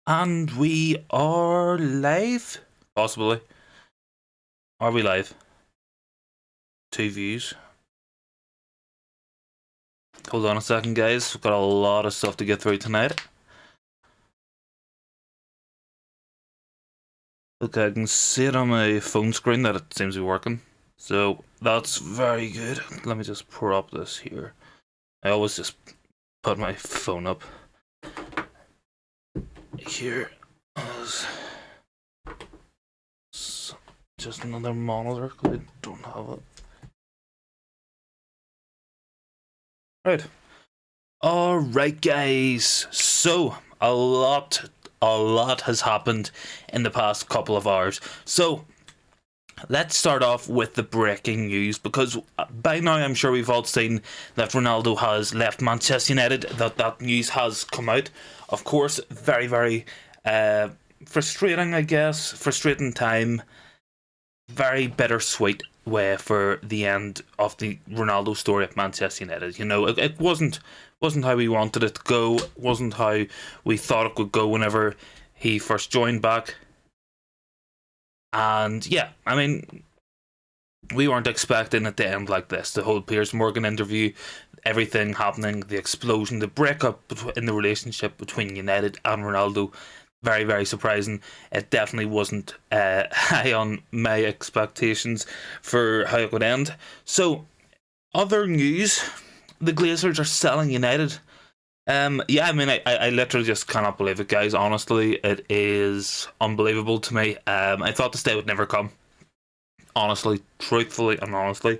And we are live? Possibly. Are we live? 2 views. Hold on a second, guys. We've got a lot of stuff to get through tonight. Okay, I can see it on my phone screen that it seems to be working. So, that's very good. Let me just prop this here. I always just put my phone up here as just another monitor because I don't have it. Right. Alright, guys. So, a lot has happened in the past couple of hours. So, let's start off with the breaking news, because by now I'm sure we've all seen that Ronaldo has left Manchester United, that news has come out. Of course, very, very frustrating, I guess. Frustrating time. Very bittersweet way for the end of the Ronaldo story at Manchester United. You know, it wasn't how we wanted it to go. Wasn't how we thought it would go whenever he first joined back. And yeah, I mean, we weren't expecting it to end like this. The whole Piers Morgan interview, everything happening, the explosion, the breakup in the relationship between United and Ronaldo. Very, very surprising. It definitely wasn't high on my expectations for how it would end. So, other news, the Glazers are selling United. Yeah, I mean, I literally just cannot believe it, guys. Honestly, it is unbelievable to me. I thought this day would never come. Honestly, truthfully and honestly.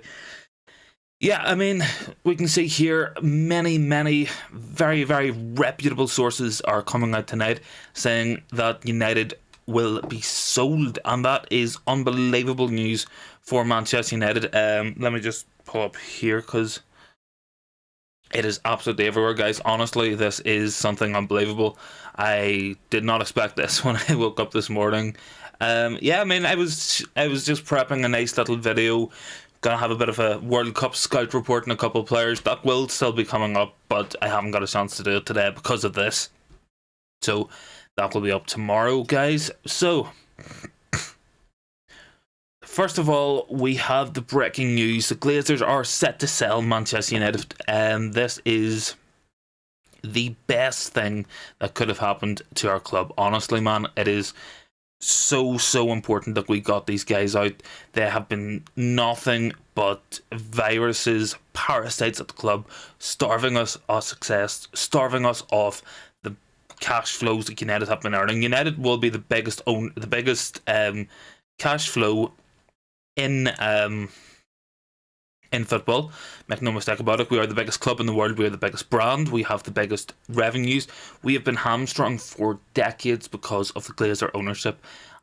Yeah, I mean, we can see here many very, very reputable sources are coming out tonight saying that United will be sold, and that is unbelievable news for Manchester United. Let me just pull up here because it is absolutely everywhere, guys. Honestly, this is something unbelievable. I did not expect this when I woke up this morning. Yeah, I mean, I was just prepping a nice little video. Gonna have a bit of a World Cup scout report on a couple of players that will still be coming up, but I haven't got a chance to do it today because of this. So that will be up tomorrow, guys. So first of all, we have the breaking news. The Glazers are set to sell Manchester United. This is the best thing that could have happened to our club. Honestly, man, it is so important that we got these guys out. They have been nothing but viruses, parasites at the club, starving us of success, starving us of the cash flows that United have been earning. United will be the biggest cash flow in football. Make no mistake about it. We are the biggest club in the world. We are the biggest brand. We have the biggest revenues. We have been hamstrung for decades because of the Glazer ownership.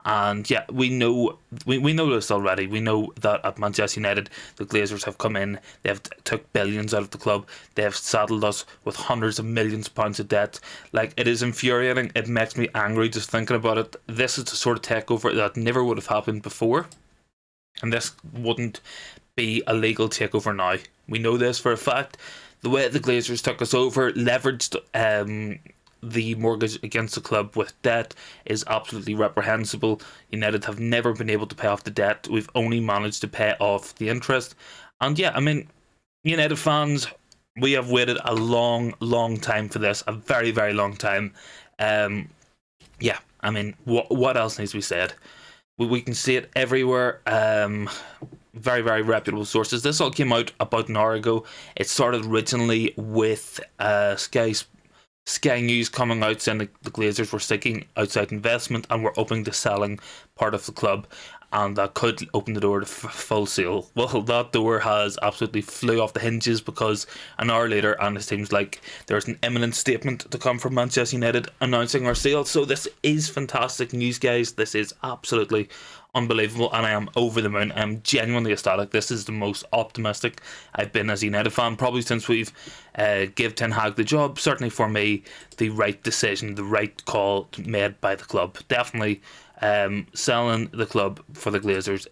And yeah, we know this already. We know that at Manchester United, the Glazers have come in. They have took billions out of the club. They have saddled us with hundreds of millions of pounds of debt. Like, it is infuriating. It makes me angry just thinking about it. This is the sort of takeover that never would have happened before. And this wouldn't be a legal takeover now. We know this for a fact. The way the Glazers took us over, leveraged the mortgage against the club with debt, is absolutely reprehensible. United have never been able to pay off the debt. We've only managed to pay off the interest. And yeah, I mean, United fans, we have waited a long time for this. A very, very long time. Yeah, I mean, what else needs to be said? We can see it everywhere. Very, very reputable sources. This all came out about an hour ago. It started originally with Sky News coming out saying the Glazers were seeking outside investment and were open to selling part of the club, and that could open the door to full sale. Well, that door has absolutely flew off the hinges, because an hour later, and it seems like there's an imminent statement to come from Manchester United announcing our sale. So this is fantastic news, guys. This is absolutely unbelievable, and I am over the moon. I'm genuinely ecstatic. This is the most optimistic I've been as a United fan probably since we've give Ten Hag the job. Certainly for me, the right decision, the right call made by the club. Definitely selling the club for the Glazers.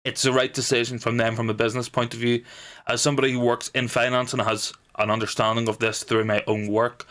It's the right decision from them from a business point of view. As somebody who works in finance and has an understanding of this through my own work,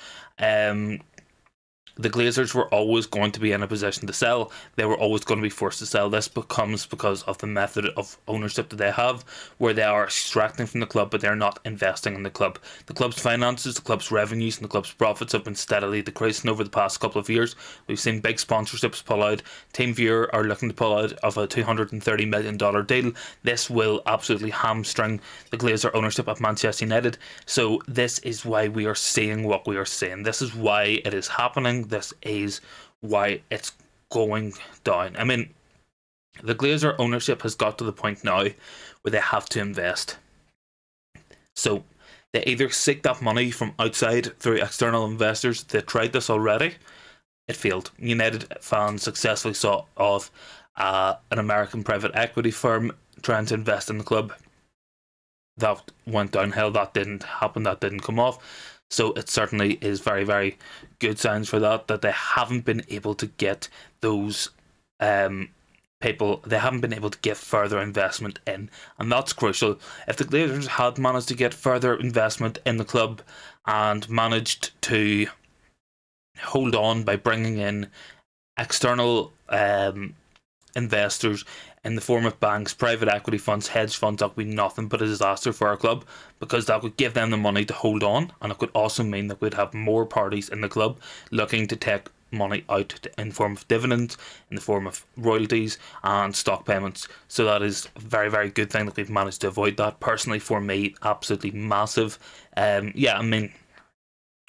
the Glazers were always going to be in a position to sell. They were always going to be forced to sell. This becomes because of the method of ownership that they have, where they are extracting from the club, but they're not investing in the club. The club's finances, the club's revenues, and the club's profits have been steadily decreasing over the past couple of years. We've seen big sponsorships pull out. TeamViewer are looking to pull out of a $230 million deal. This will absolutely hamstring the Glazer ownership of Manchester United. So this is why we are seeing what we are seeing. This is why it is happening. This is why it's going down. I mean, the Glazer ownership has got to the point now where they have to invest. So they either seek that money from outside through external investors. They tried this already. It failed. United fans successfully saw off an American private equity firm trying to invest in the club. That went downhill. That didn't happen. That didn't come off. So it certainly is very, very good signs for that they haven't been able to get those people, they haven't been able to get further investment in. And that's crucial. If the Glazers had managed to get further investment in the club and managed to hold on by bringing in external investors in the form of banks, private equity funds, hedge funds, that would be nothing but a disaster for our club, because that would give them the money to hold on, and it could also mean that we'd have more parties in the club looking to take money out in form of dividends, in the form of royalties and stock payments. So that is a very, very good thing that we've managed to avoid that. Personally, for me, absolutely massive. Yeah, I mean,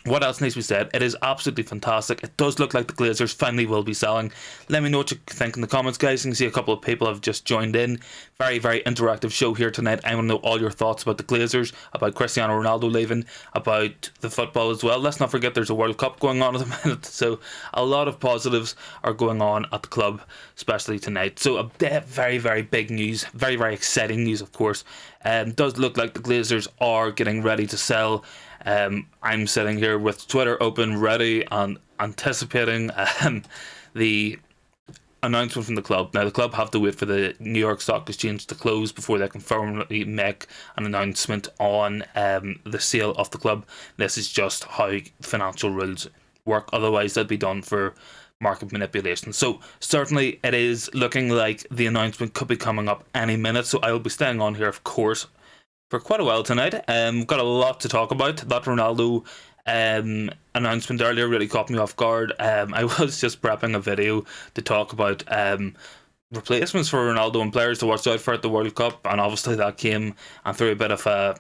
what else needs to be said? It is absolutely fantastic. It does look like the Glazers finally will be selling. Let me know what you think in the comments, guys. You can see a couple of people have just joined in. Very, very interactive show here tonight. I want to know all your thoughts about the Glazers, about Cristiano Ronaldo leaving, about the football as well. Let's not forget there's a World Cup going on at the minute. So a lot of positives are going on at the club, especially tonight. So a very, very big news. Very, very exciting news, of course. Does look like the Glazers are getting ready to sell. I'm sitting here with Twitter open, ready and anticipating the announcement from the club. Now, the club have to wait for the New York Stock Exchange to close before they can formally make an announcement on the sale of the club. This is just how financial rules work. Otherwise, they'd be done for market manipulation. So certainly it is looking like the announcement could be coming up any minute. So I will be staying on here, of course, for quite a while tonight. Got a lot to talk about. That Ronaldo announcement earlier really caught me off guard. I was just prepping a video to talk about replacements for Ronaldo and players to watch out for at the World Cup, and obviously that came and threw a bit of a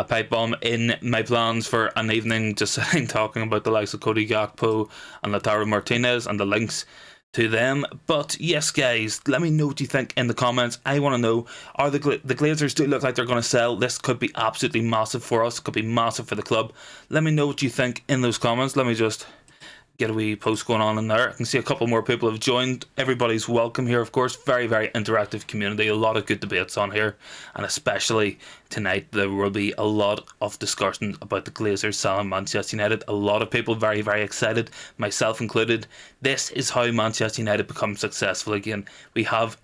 pipe bomb in my plans for an evening, just sitting talking about the likes of Cody Gakpo and Lautaro Martinez and the links to them. But yes, guys, let me know what you think in the comments. I want to know, are the Glazers do look like they're going to sell? This could be absolutely massive for us. It could be massive for the club. Let me know what you think in those comments. Let me just get a wee post going on in there. I can see a couple more people have joined. Everybody's welcome here, of course. Very, very interactive community. A lot of good debates on here, and especially tonight there will be a lot of discussion about the Glazers selling Manchester United. A lot of people very, very excited, myself included. This is how Manchester United become successful again. We have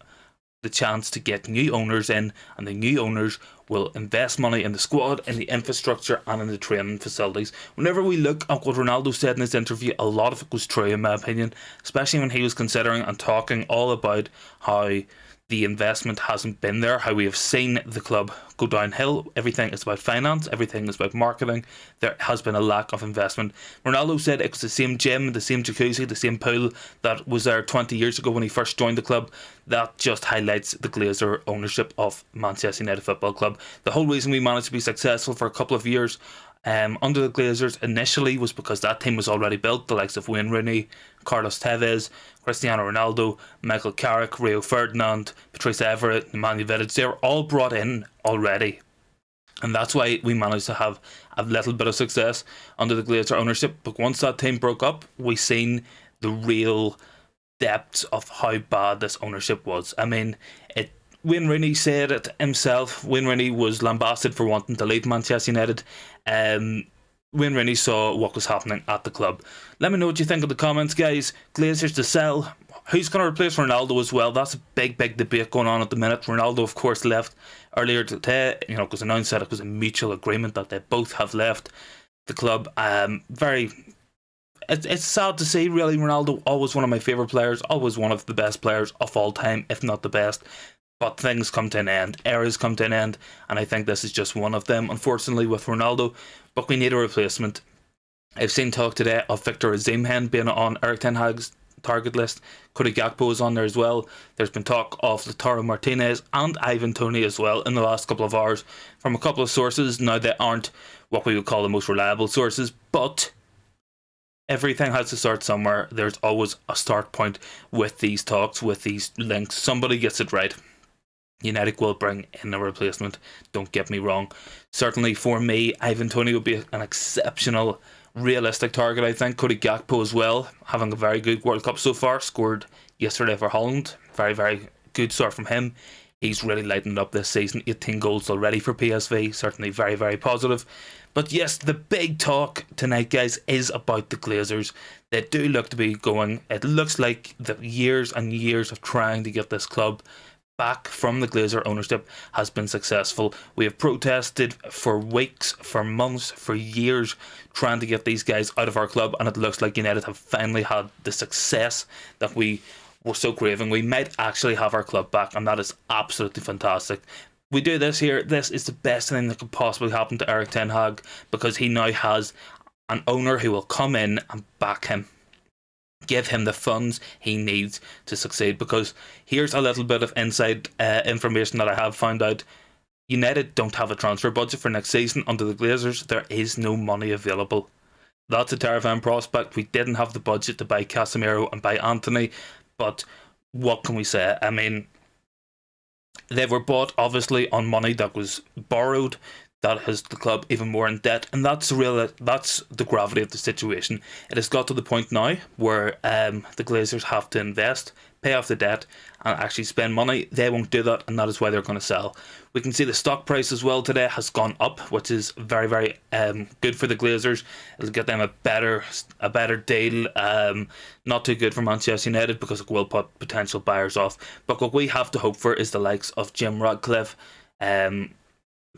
the chance to get new owners in, and the new owners will invest money in the squad, in the infrastructure and in the training facilities. Whenever we look at what Ronaldo said in his interview, a lot of it was true in my opinion, especially when he was considering and talking all about how the investment hasn't been there, how we have seen the club go downhill. Everything is about finance, everything is about marketing. There has been a lack of investment. Ronaldo said it was the same gym, the same jacuzzi, the same pool that was there 20 years ago when he first joined the club. That just highlights the Glazer ownership of Manchester United Football Club. The whole reason we managed to be successful for a couple of years under the Glazers initially was because that team was already built. The likes of Wayne Rooney, Carlos Tevez, Cristiano Ronaldo, Michael Carrick, Rio Ferdinand, Patrice Everett, Nemanja Vidic, they were all brought in already. And that's why we managed to have a little bit of success under the Glazer ownership. But once that team broke up, we seen the real depths of how bad this ownership was. I mean, Wayne Rooney said it himself. Wayne Rooney was lambasted for wanting to leave Manchester United. Wayne Rooney saw what was happening at the club. Let me know what you think in the comments, guys. Glazers to sell. Who's going to replace Ronaldo as well? That's a big, big debate going on at the minute. Ronaldo, of course, left earlier today. You know, it was announced that it was a mutual agreement that they both have left the club. Very it's sad to see, really. Ronaldo, always one of my favourite players, always one of the best players of all time, if not the best. But things come to an end, eras come to an end, and I think this is just one of them, unfortunately, with Ronaldo. But we need a replacement. I've seen talk today of Victor Osimhen being on Eric Ten Hag's target list. Cody Gakpo is on there as well. There's been talk of Lautaro Martinez and Ivan Toney as well in the last couple of hours from a couple of sources. Now, they aren't what we would call the most reliable sources, but everything has to start somewhere. There's always a start point with these talks, with these links. Somebody gets it right. United will bring in a replacement, don't get me wrong. Certainly for me, Ivan Toney would be an exceptional, realistic target, I think. Cody Gakpo as well, having a very good World Cup so far. Scored yesterday for Holland. Very, very good start from him. He's really lightened up this season. 18 goals already for PSV. Certainly very, very positive. But yes, the big talk tonight, guys, is about the Glazers. They do look to be going. It looks like the years and years of trying to get this club back from the Glazer ownership has been successful. We have protested for weeks, for months, for years, trying to get these guys out of our club, and it looks like United have finally had the success that we were so craving. We might actually have our club back, and that is absolutely fantastic. We do this here. This is the best thing that could possibly happen to Eric Ten Hag, because he now has an owner who will come in and back him, give him the funds he needs to succeed. Because here's a little bit of inside information that I have found out. United don't have a transfer budget for next season under the Glazers. There is no money available. That's a terrifying prospect. We didn't have the budget to buy Casemiro and buy Anthony, but what can we say? I mean, they were bought obviously on money that was borrowed. That has the club even more in debt, and that's the gravity of the situation. It has got to the point now where the Glazers have to invest, pay off the debt, and actually spend money. They won't do that, and that is why they're going to sell. We can see the stock price as well today has gone up, which is very, very good for the Glazers. It'll get them a better deal. Not too good for Manchester United, because it will put potential buyers off. But what we have to hope for is the likes of Jim Ratcliffe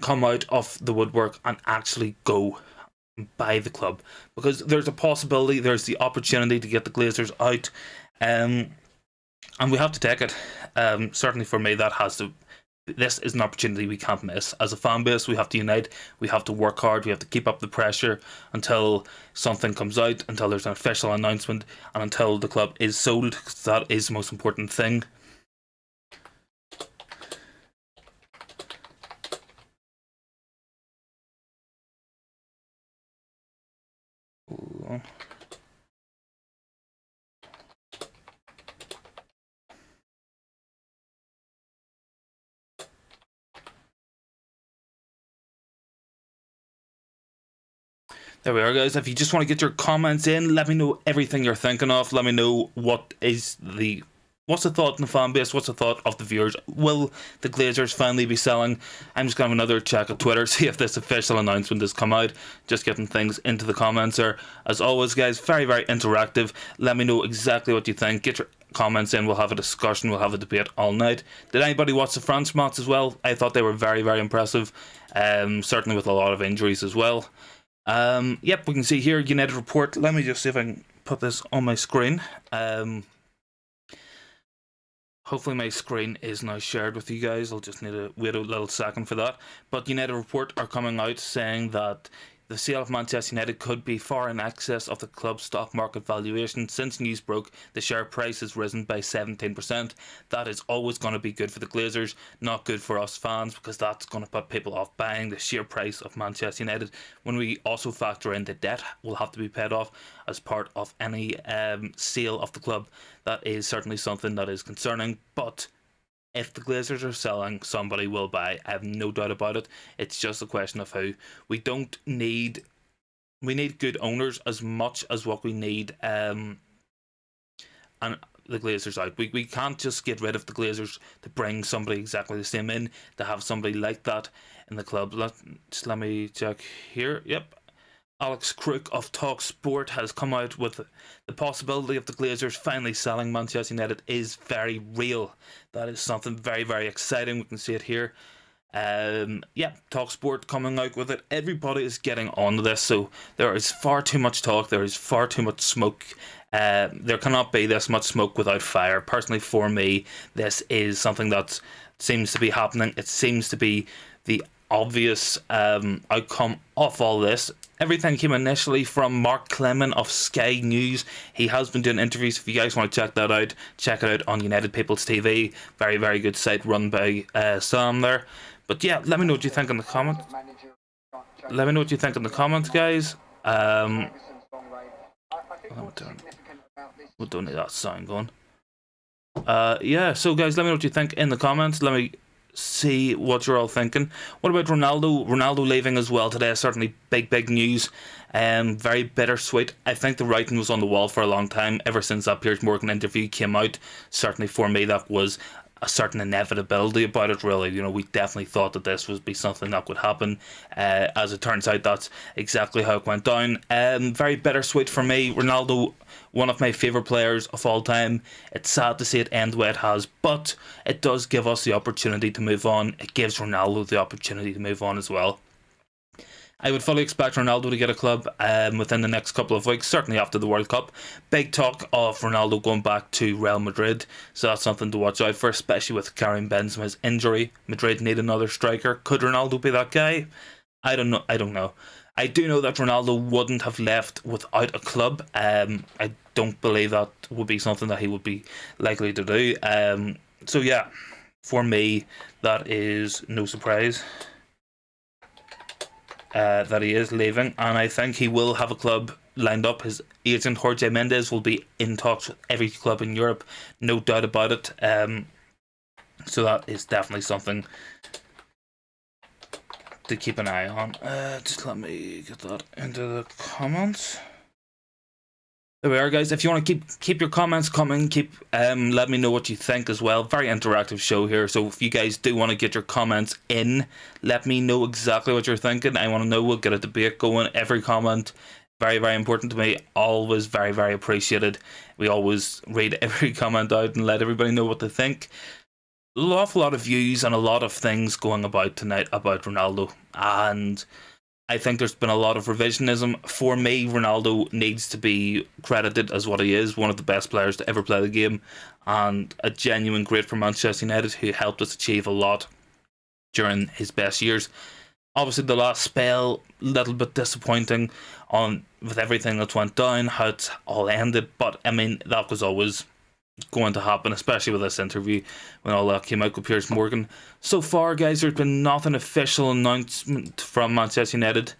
come out of the woodwork and actually go buy the club, because there's a possibility, there's the opportunity to get the Glazers out, and we have to take it. Certainly for me, this is an opportunity we can't miss. As a fan base, we have to unite, we have to work hard, we have to keep up the pressure until something comes out, until there's an official announcement, and until the club is sold, because that is the most important thing. There we are, guys. If you just want to get your comments in, let me know everything you're thinking of. Let me know what's the thought in the fan base, what's the thought of the viewers. Will the Glazers finally be selling? I'm just going to have another check at Twitter, see if this official announcement has come out. Just getting things into the comments there. As always, guys, very, very interactive. Let me know exactly what you think. Get your comments in. We'll have a discussion. We'll have a debate all night. Did anybody watch the France match as well? I thought they were very, very impressive. Certainly with a lot of injuries as well. Yep, we can see here United report. Let me just see if I can put this on my screen. Hopefully my screen is now shared with you guys. I'll just need to wait a little second for that. But United report are coming out saying that the sale of Manchester United could be far in excess of the club's stock market valuation. Since news broke, the share price has risen by 17%. That is always going to be good for the Glazers, not good for us fans, because that's going to put people off buying the sheer price of Manchester United. When we also factor in the debt will have to be paid off as part of any sale of the club, that is certainly something that is concerning. But if the Glazers are selling, somebody will buy. I have no doubt about it. It's just a question of who. We need good owners as much as what we need and the Glazers out. We can't just get rid of the Glazers to bring somebody exactly the same in, to have somebody like that in the club. Let me check here. Yep. Alex Crook of Talk Sport has come out with the possibility of the Glazers finally selling Manchester United is very real. That is something very, very exciting. We can see it here. Yeah, Talk Sport coming out with it. Everybody is getting onto this, so there is far too much talk. There is far too much smoke. There cannot be this much smoke without fire. Personally, for me, this is something that seems to be happening. It seems to be the obvious outcome of all this. Everything came initially from Mark Clement of Sky News. He has been doing interviews. If you guys want to check that out, check it out on United People's TV. Very, very good site run by Sam there. But yeah, let me know what you think in the comments. Let me know what you think in the comments, guys. We don't need that sound going. Yeah, so guys, let me know what you think in the comments. Let me see what you're all thinking. What about Ronaldo? Ronaldo leaving as well today. Certainly big news. Very bittersweet. I think the writing was on the wall for a long time, ever since that Piers Morgan interview came out. Certainly for me, that was a certain inevitability about it, really. You know, we definitely thought that this would be something that would happen. As it turns out, that's exactly how it went down. Very bittersweet for me. Ronaldo, one of my favourite players of all time. It's sad to see it end the way it has, but it does give us the opportunity to move on. It gives Ronaldo the opportunity to move on as well. I would fully expect Ronaldo to get a club within the next couple of weeks, certainly after the World Cup. Big talk of Ronaldo going back to Real Madrid, so that's something to watch out for, especially with Karim Benzema's injury. Madrid need another striker. Could Ronaldo be that guy? I don't know. I do know that Ronaldo wouldn't have left without a club. I don't believe that would be something that he would be likely to do. So yeah, for me, that is no surprise. That he is leaving, and I think he will have a club lined up. His agent Jorge Mendes will be in talks with every club in Europe, no doubt about it. So that is definitely something to keep an eye on. Just let me get that into the comments. There we are, guys. If you want to keep your comments coming, let me know what you think as well. Very interactive show here, so if you guys do want to get your comments in, let me know exactly what you're thinking. I want to know. We'll get a debate going. Every comment, very important to me. Always very appreciated. We always read every comment out and let everybody know what they think. An awful lot of views and a lot of things going about tonight about Ronaldo, and I think there's been a lot of revisionism. For me, Ronaldo needs to be credited as what he is, one of the best players to ever play the game, and a genuine great for Manchester United, who helped us achieve a lot during his best years. Obviously, the last spell, a little bit disappointing with everything that went down, how it all ended, but I mean, that was always going to happen, especially with this interview when all that came out with Piers Morgan. So far, guys, there's been nothing official announcement from Manchester United.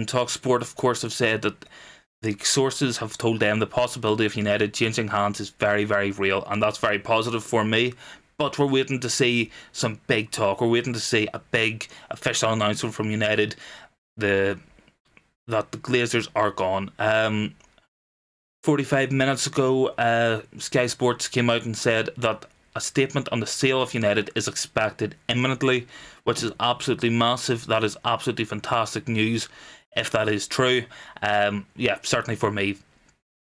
Talk Sport, of course, have said that the sources have told them the possibility of United changing hands is very real, and that's very positive for me. But we're waiting to see some big talk. We're waiting to see a big official announcement from United that the Glazers are gone. 45 minutes ago, Sky Sports came out and said that a statement on the sale of United is expected imminently, which is absolutely massive. That is absolutely fantastic news if that is true. Yeah, certainly for me,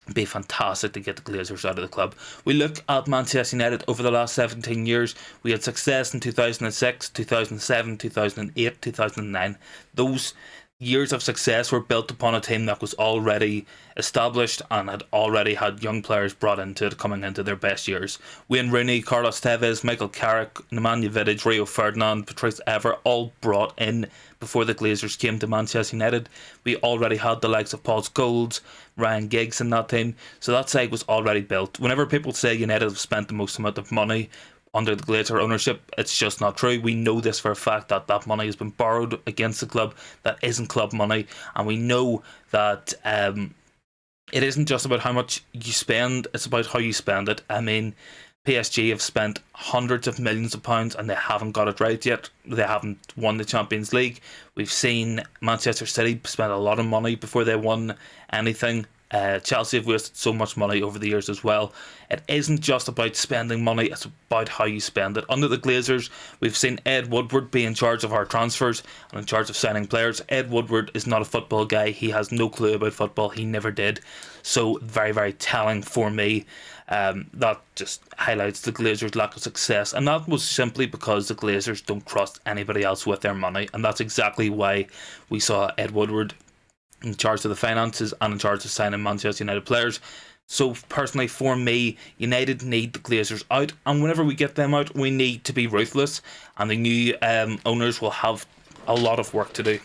it'd be fantastic to get the Glazers out of the club. We look at Manchester United over the last 17 years. We had success in 2006, 2007, 2008, 2009. Those years of success were built upon a team that was already established and had already had young players brought into it coming into their best years. Wayne Rooney, Carlos Tevez, Michael Carrick, Nemanja Vidic, Rio Ferdinand, Patrice Evra, all brought in before the Glazers came to Manchester United. We already had the likes of Paul Scholes, Ryan Giggs in that team, so that side was already built. Whenever people say United have spent the most amount of money under the Glazer ownership, it's just not true. We know this for a fact, that that money has been borrowed against the club. That isn't club money, and we know that it isn't just about how much you spend, it's about how you spend it. I mean, PSG have spent hundreds of millions of pounds and they haven't got it right yet. They haven't won the Champions League. We've seen Manchester City spend a lot of money before they won anything. Chelsea have wasted so much money over the years as well. It isn't just about spending money, it's about how you spend it. Under the Glazers, we've seen Ed Woodward be in charge of our transfers and in charge of signing players. Ed Woodward is not a football guy. He has no clue about football. He never did. So very, very telling for me. That just highlights the Glazers' lack of success, and that was simply because the Glazers don't trust anybody else with their money, and that's exactly why we saw Ed Woodward in charge of the finances and in charge of signing Manchester United players. So personally, for me, United need the Glazers out, and whenever we get them out, we need to be ruthless, and the new owners will have a lot of work to do.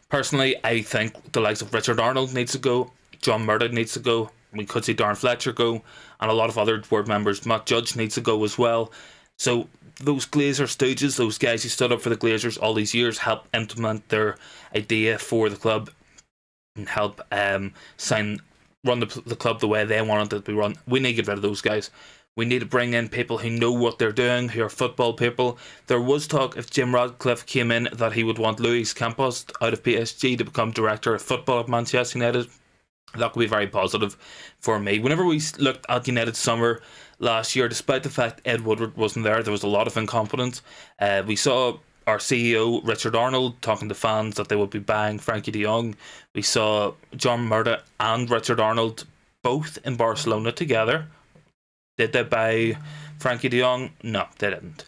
Personally, I think the likes of Richard Arnold needs to go, John Murdoch needs to go, we could see Darren Fletcher go, and a lot of other board members. Matt Judge needs to go as well. So those Glazer stooges, those guys who stood up for the Glazers all these years, help implement their idea for the club and help run the club the way they wanted it to be run. We need to get rid of those guys. We need to bring in people who know what they're doing, who are football people. There was talk if Jim Ratcliffe came in that he would want Luis Campos out of PSG to become director of football at Manchester United. That could be very positive for me. Whenever we looked at United summer last year, despite the fact Ed Woodward wasn't there was a lot of incompetence. We saw our CEO, Richard Arnold, talking to fans that they would be buying Frankie de Jong. We saw John Murdoch and Richard Arnold both in Barcelona together. Did they buy Frankie de Jong? No, they didn't.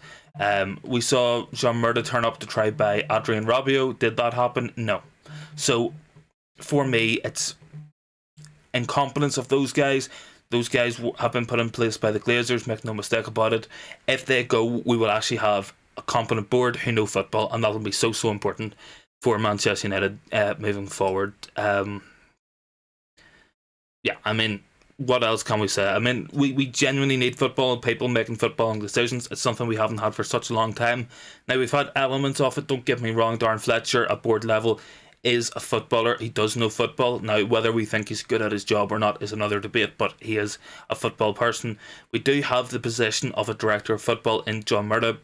We saw John Murdoch turn up to try buy Adrien Rabiot. Did that happen? No. So, for me, it's incompetence of those guys. Those guys have been put in place by the Glazers, make no mistake about it. If they go, we will actually have a competent board who know football, and that will be so important for Manchester United moving forward. Yeah, I mean, what else can we say? I mean, we genuinely need football, people making footballing decisions. It's something we haven't had for such a long time. Now, we've had elements of it, don't get me wrong. Darren Fletcher at board level is a footballer. He does know football. Now, whether we think he's good at his job or not is another debate, but he is a football person. We do have the position of a director of football in John Murdoch.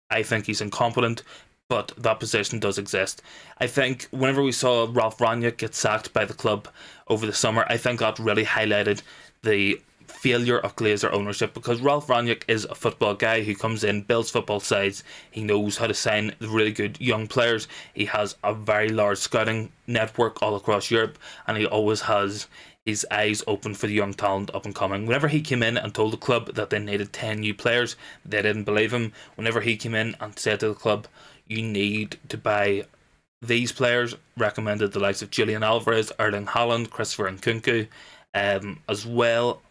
I think he's incompetent, but that position does exist. I think whenever we saw Ralph Rangnick get sacked by the club over the summer, I think that really highlighted the failure of Glazer ownership, because Ralph Rangnick is a football guy who comes in, builds football sides. He knows how to sign really good young players. He has a very large scouting network all across Europe, and he always has his eyes open for the young talent up and coming. Whenever he came in and told the club that they needed 10 new players, they didn't believe him. Whenever he came in and said to the club, you need to buy these players, recommended the likes of Julian Alvarez, Erling Haaland, Christopher Nkunku, as well.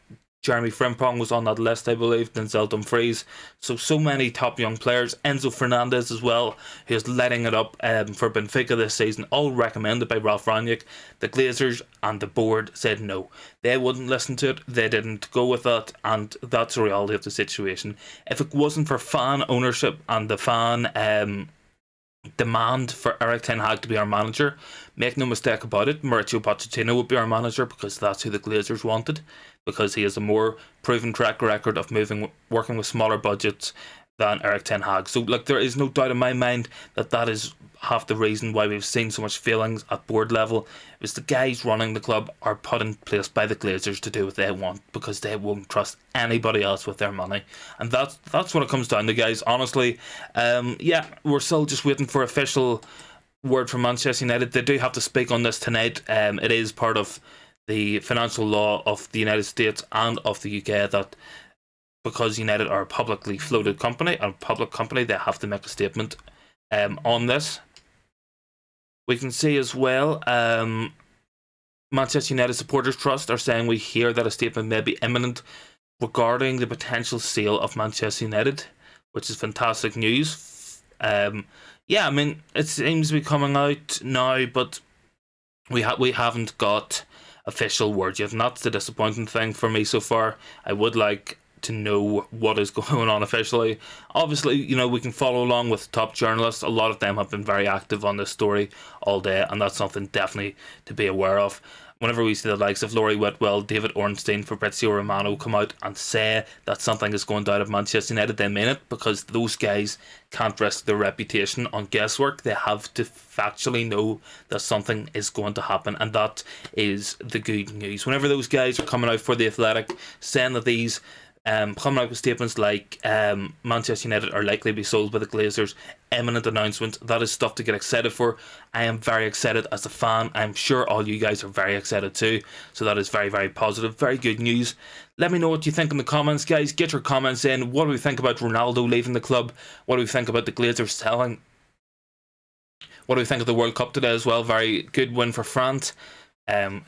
Jeremy Frimpong was on that list, I believe. Denzel Dumfries. So many top young players. Enzo Fernandez as well, who's lighting it up for Benfica this season. All recommended by Ralph Rangnick. The Glazers and the board said no. They wouldn't listen to it. They didn't go with that. And that's the reality of the situation. If it wasn't for fan ownership and the fan demand for Erik ten Hag to be our manager, make no mistake about it, Mauricio Pochettino would be our manager, because that's who the Glazers wanted, because he has a more proven track record of working with smaller budgets than Erik ten Hag. So like, there is no doubt in my mind that that is half the reason why we've seen so much failings at board level. It was the guys running the club are put in place by the Glazers to do what they want, because they won't trust anybody else with their money, and that's what it comes down to, guys. Honestly, yeah, we're still just waiting for official word from Manchester United. They do have to speak on this tonight. It is part of the financial law of the United States and of the UK that because United are a publicly floated company, a public company, they have to make a statement on this. We can see as well, Manchester United Supporters Trust are saying we hear that a statement may be imminent regarding the potential sale of Manchester United, which is fantastic news. Yeah, I mean, it seems to be coming out now, but we haven't got official word yet, and that's the disappointing thing for me so far. I would like to know what is going on officially. Obviously, you know, we can follow along with top journalists. A lot of them have been very active on this story all day, and that's something definitely to be aware of. whenever we see the likes of Laurie Whitwell, David Ornstein, Fabrizio Romano come out and say that something is going down at Manchester United, they mean it, because those guys can't risk their reputation on guesswork. They have to factually know that something is going to happen, and that is the good news. Whenever those guys are coming out for The Athletic saying that these coming out with statements like Manchester United are likely to be sold by the Glazers, imminent announcement, that is stuff to get excited for. I am very excited as a fan. I'm sure all you guys are very excited too. So that is very, very positive, very good news. Let me know what you think in the comments, guys. Get your comments in. What do we think about Ronaldo leaving the club? What do we think about the Glazers selling? What do we think of the World Cup today as well? Very good win for France.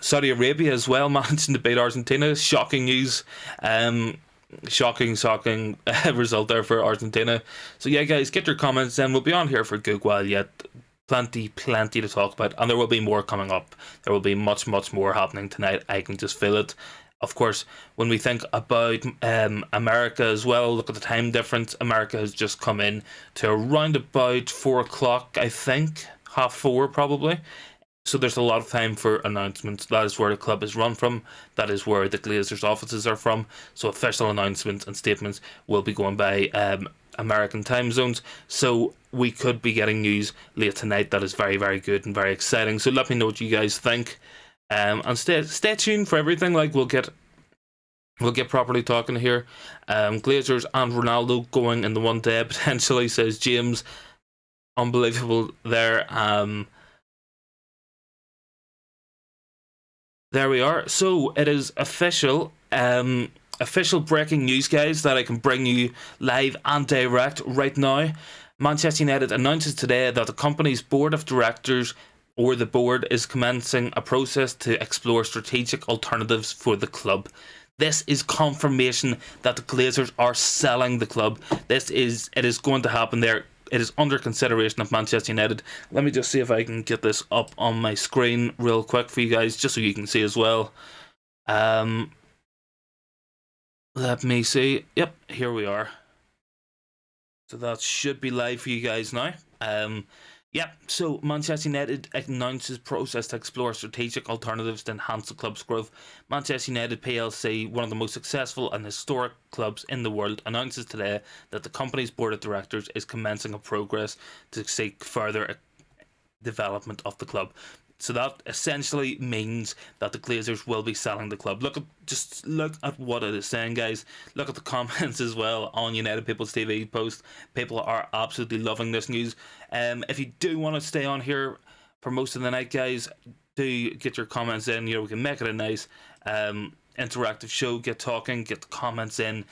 Saudi Arabia as well managing to beat Argentina. Shocking news. Shocking result there for Argentina. So yeah, guys, get your comments in. We'll be on here for a good while yet. Plenty to talk about, and there will be more coming up. There will be much more happening tonight. I can just feel it. Of course, when we think about America as well, look at the time difference. America has just come in to around about 4 o'clock, I think, 4:30 probably. So there's a lot of time for announcements. That is where the club is run from. That is where the Glazers offices are from. So official announcements and statements will be going by American time zones. So we could be getting news late tonight. That is very, very good and very exciting. So let me know what you guys think. And stay tuned for everything. Like we'll get properly talking here. Glazers and Ronaldo going in the one day potentially, says James. Unbelievable there. There we are. So it is official. Official breaking news, guys, that I can bring you live and direct right now. Manchester United announces today that the company's board of directors, or the board, is commencing a process to explore strategic alternatives for the club. This is confirmation that the Glazers are selling the club. It is going to happen there. It is under consideration of Manchester United. Let me just see if I can get this up on my screen real quick for you guys, just so you can see as well. Let me see. Yep, here we are. So that should be live for you guys now. Yep, so Manchester United announces process to explore strategic alternatives to enhance the club's growth. Manchester United PLC, one of the most successful and historic clubs in the world, announces today that the company's board of directors is commencing a progress to seek further development of the club. So that essentially means that the Glazers will be selling the club. Just look at what it is saying, guys. Look at the comments as well on United People's TV post. People are absolutely loving this news. If you do want to stay on here for most of the night, guys, do get your comments in. We can make it a nice interactive show. Get talking, get the comments in.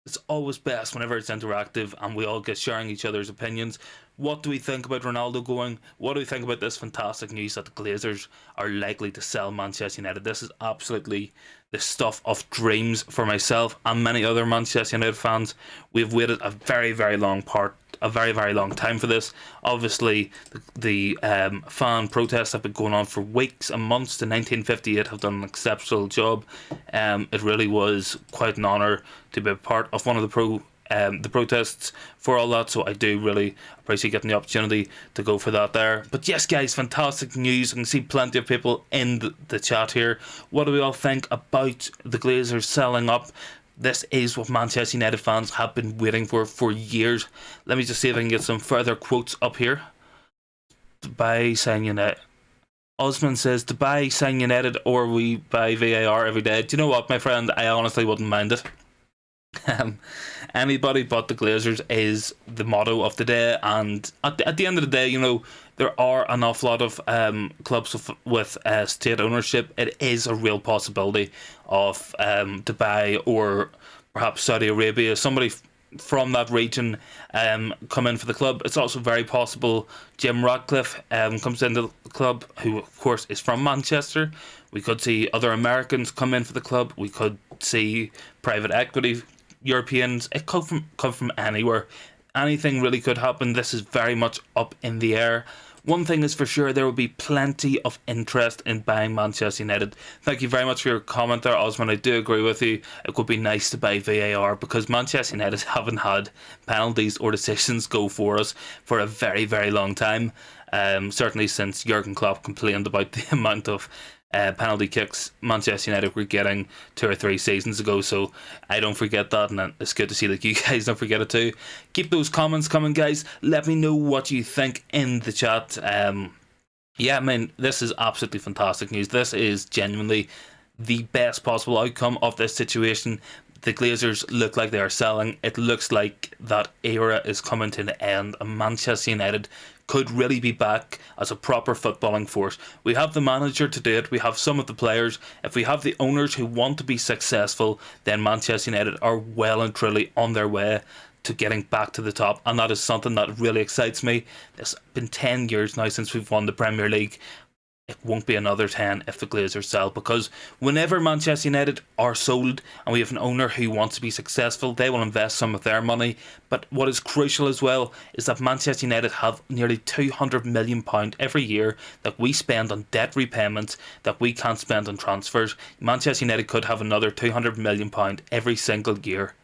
It's always best whenever it's interactive and we all get sharing each other's opinions. What do we think about Ronaldo going? What do we think about this fantastic news that the Glazers are likely to sell Manchester United? This is absolutely the stuff of dreams for myself and many other Manchester United fans. We've waited a very, very long time for this. Obviously, the fan protests have been going on for weeks and months. The 1958 have done an exceptional job. It really was quite an honour to be a part of one of the protests for all that, so I do really appreciate getting the opportunity to go for that there. But yes, guys, fantastic news. I can see plenty of people in the chat here. What do we all think about the Glazers selling up? This is what Manchester United fans have been waiting for years. Let me just see if I can get some further quotes up here. Dubai sign United. Osman says, Dubai sign United or we buy VAR every day. Do you know what, my friend? I honestly wouldn't mind it. Anybody but the Glazers is the motto of the day, and at the end of the day, there are an awful lot of clubs with state ownership. It is a real possibility of Dubai or perhaps Saudi Arabia, somebody from that region come in for the club. It's also very possible Jim Ratcliffe comes into the club, who of course is from Manchester. We could see other Americans come in for the club. We could see private equity Europeans. It could come from anywhere. Anything really could happen. This is very much up in the air. One thing is for sure, there will be plenty of interest in buying Manchester United. Thank you very much for your comment there, Osman. I do agree with you. It would be nice to buy VAR because Manchester United haven't had penalties or decisions go for us for a very, very long time. Certainly since Jurgen Klopp complained about the amount of penalty kicks Manchester United were getting 2 or 3 seasons ago. So I don't forget that, and it's good to see that you guys don't forget it too. Keep those comments coming, guys. Let me know what you think in the chat. Yeah, I mean, this is absolutely fantastic news. This is genuinely the best possible outcome of this situation. The Glazers look like they are selling. It looks like that era is coming to an end, and Manchester United could really be back as a proper footballing force. We have the manager to do it. We have some of the players. If we have the owners who want to be successful, then Manchester United are well and truly on their way to getting back to the top, and that is something that really excites me. It's been 10 years now since we've won the Premier League. It won't be another 10 if the Glazers sell, because whenever Manchester United are sold and we have an owner who wants to be successful, they will invest some of their money. But what is crucial as well is that Manchester United have nearly £200 million every year that we spend on debt repayments that we can't spend on transfers. Manchester United could have another £200 million every single year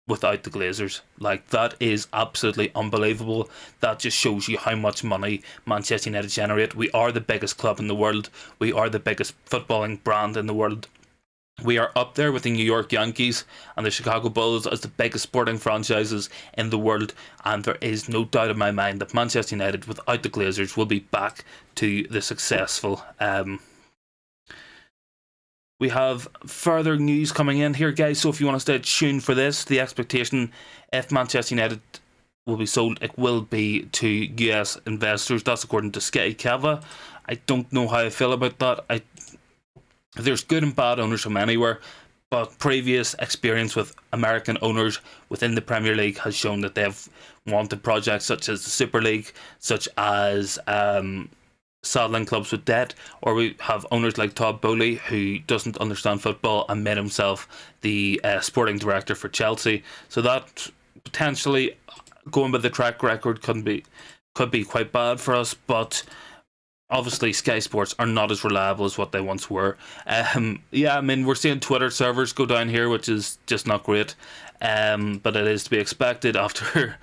without the Glazers. Like, that is absolutely unbelievable. That just shows you how much money Manchester United generate. We are the biggest club in the world. We are the biggest footballing brand in the world. We are up there with the New York Yankees and the Chicago Bulls as the biggest sporting franchises in the world, and there is no doubt in my mind that Manchester United without the Glazers will be back to the successful. We have further news coming in here, guys, so if you want to stay tuned for this, the expectation, if Manchester United will be sold, it will be to US investors. That's according to Sky Cava. I don't know how I feel about that. There's good and bad owners from anywhere, but previous experience with American owners within the Premier League has shown that they've wanted projects such as the Super League, such as saddling clubs with debt, or we have owners like Todd Bowley, who doesn't understand football and made himself the sporting director for Chelsea. So that potentially, going by the track record, could be quite bad for us. But obviously Sky Sports are not as reliable as what they once were. Yeah, I mean, we're seeing Twitter servers go down here, which is just not great. But it is to be expected after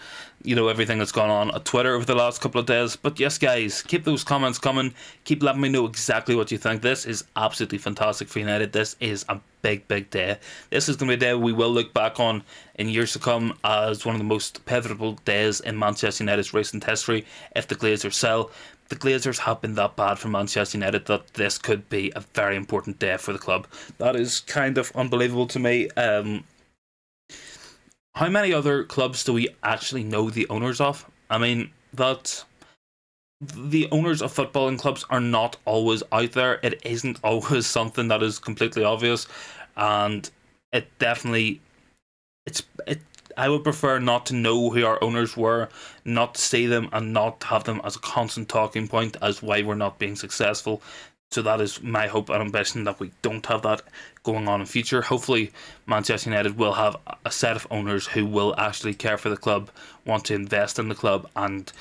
everything that's gone on at Twitter over the last couple of days. But yes, guys, keep those comments coming. Keep letting me know exactly what you think. This is absolutely fantastic for United. This is a big day. This is going to be a day we will look back on in years to come as one of the most pivotal days in Manchester United's recent history if the Glazers sell. The Glazers have been that bad for Manchester United that this could be a very important day for the club. That is kind of unbelievable to me. How many other clubs do we actually know the owners of? I mean, that the owners of footballing clubs are not always out there. It isn't always something that is completely obvious, and it definitely I would prefer not to know who our owners were, not to see them, and not have them as a constant talking point as why we're not being successful. So that is my hope and ambition, that we don't have that going on in future. Hopefully Manchester United will have a set of owners who will actually care for the club, want to invest in the club, and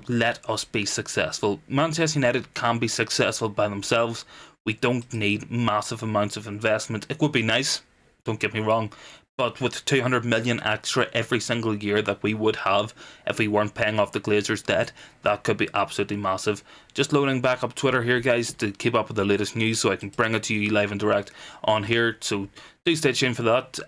let us be successful. Manchester United can be successful by themselves. We don't need massive amounts of investment. It would be nice, don't get me wrong, but with 200 million extra every single year that we would have if we weren't paying off the Glazers' debt, that could be absolutely massive. Just loading back up Twitter here, guys, to keep up with the latest news so I can bring it to you live and direct on here. So do stay tuned for that.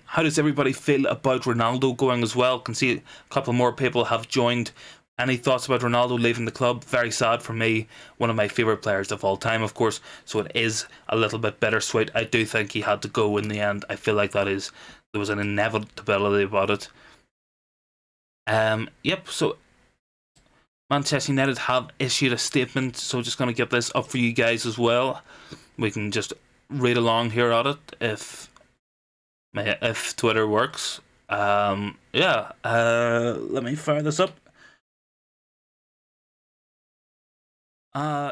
How does everybody feel about Ronaldo going as well? Can see a couple more people have joined. Any thoughts about Ronaldo leaving the club? Very sad for me. One of my favourite players of all time, of course. So it is a little bit bittersweet. I do think he had to go in the end. I feel like there was an inevitability about it. Yep, so Manchester United have issued a statement. So just going to get this up for you guys as well. We can just read along here at it if Twitter works. Let me fire this up.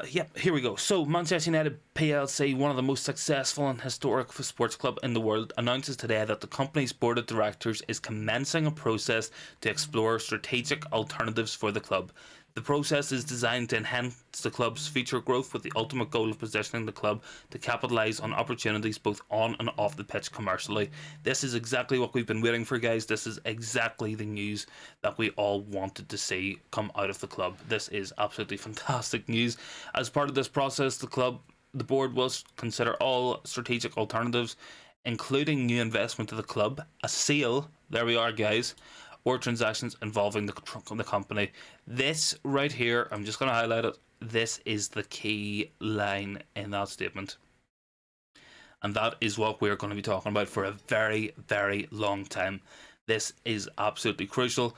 Yep, here we go. So, Manchester United PLC, one of the most successful and historic sports club in the world, announces today that the company's board of directors is commencing a process to explore strategic alternatives for the club. The process is designed to enhance the club's future growth with the ultimate goal of positioning the club to capitalise on opportunities both on and off the pitch commercially. This is exactly what we've been waiting for, guys. This is exactly the news that we all wanted to see come out of the club. This is absolutely fantastic news. As part of this process, the club the board will consider all strategic alternatives, including new investment to the club, a sale, there we are guys, or transactions involving the company. This right here, I'm just going to highlight it, this is the key line in that statement. And that is what we're going to be talking about for a very, very long time. This is absolutely crucial.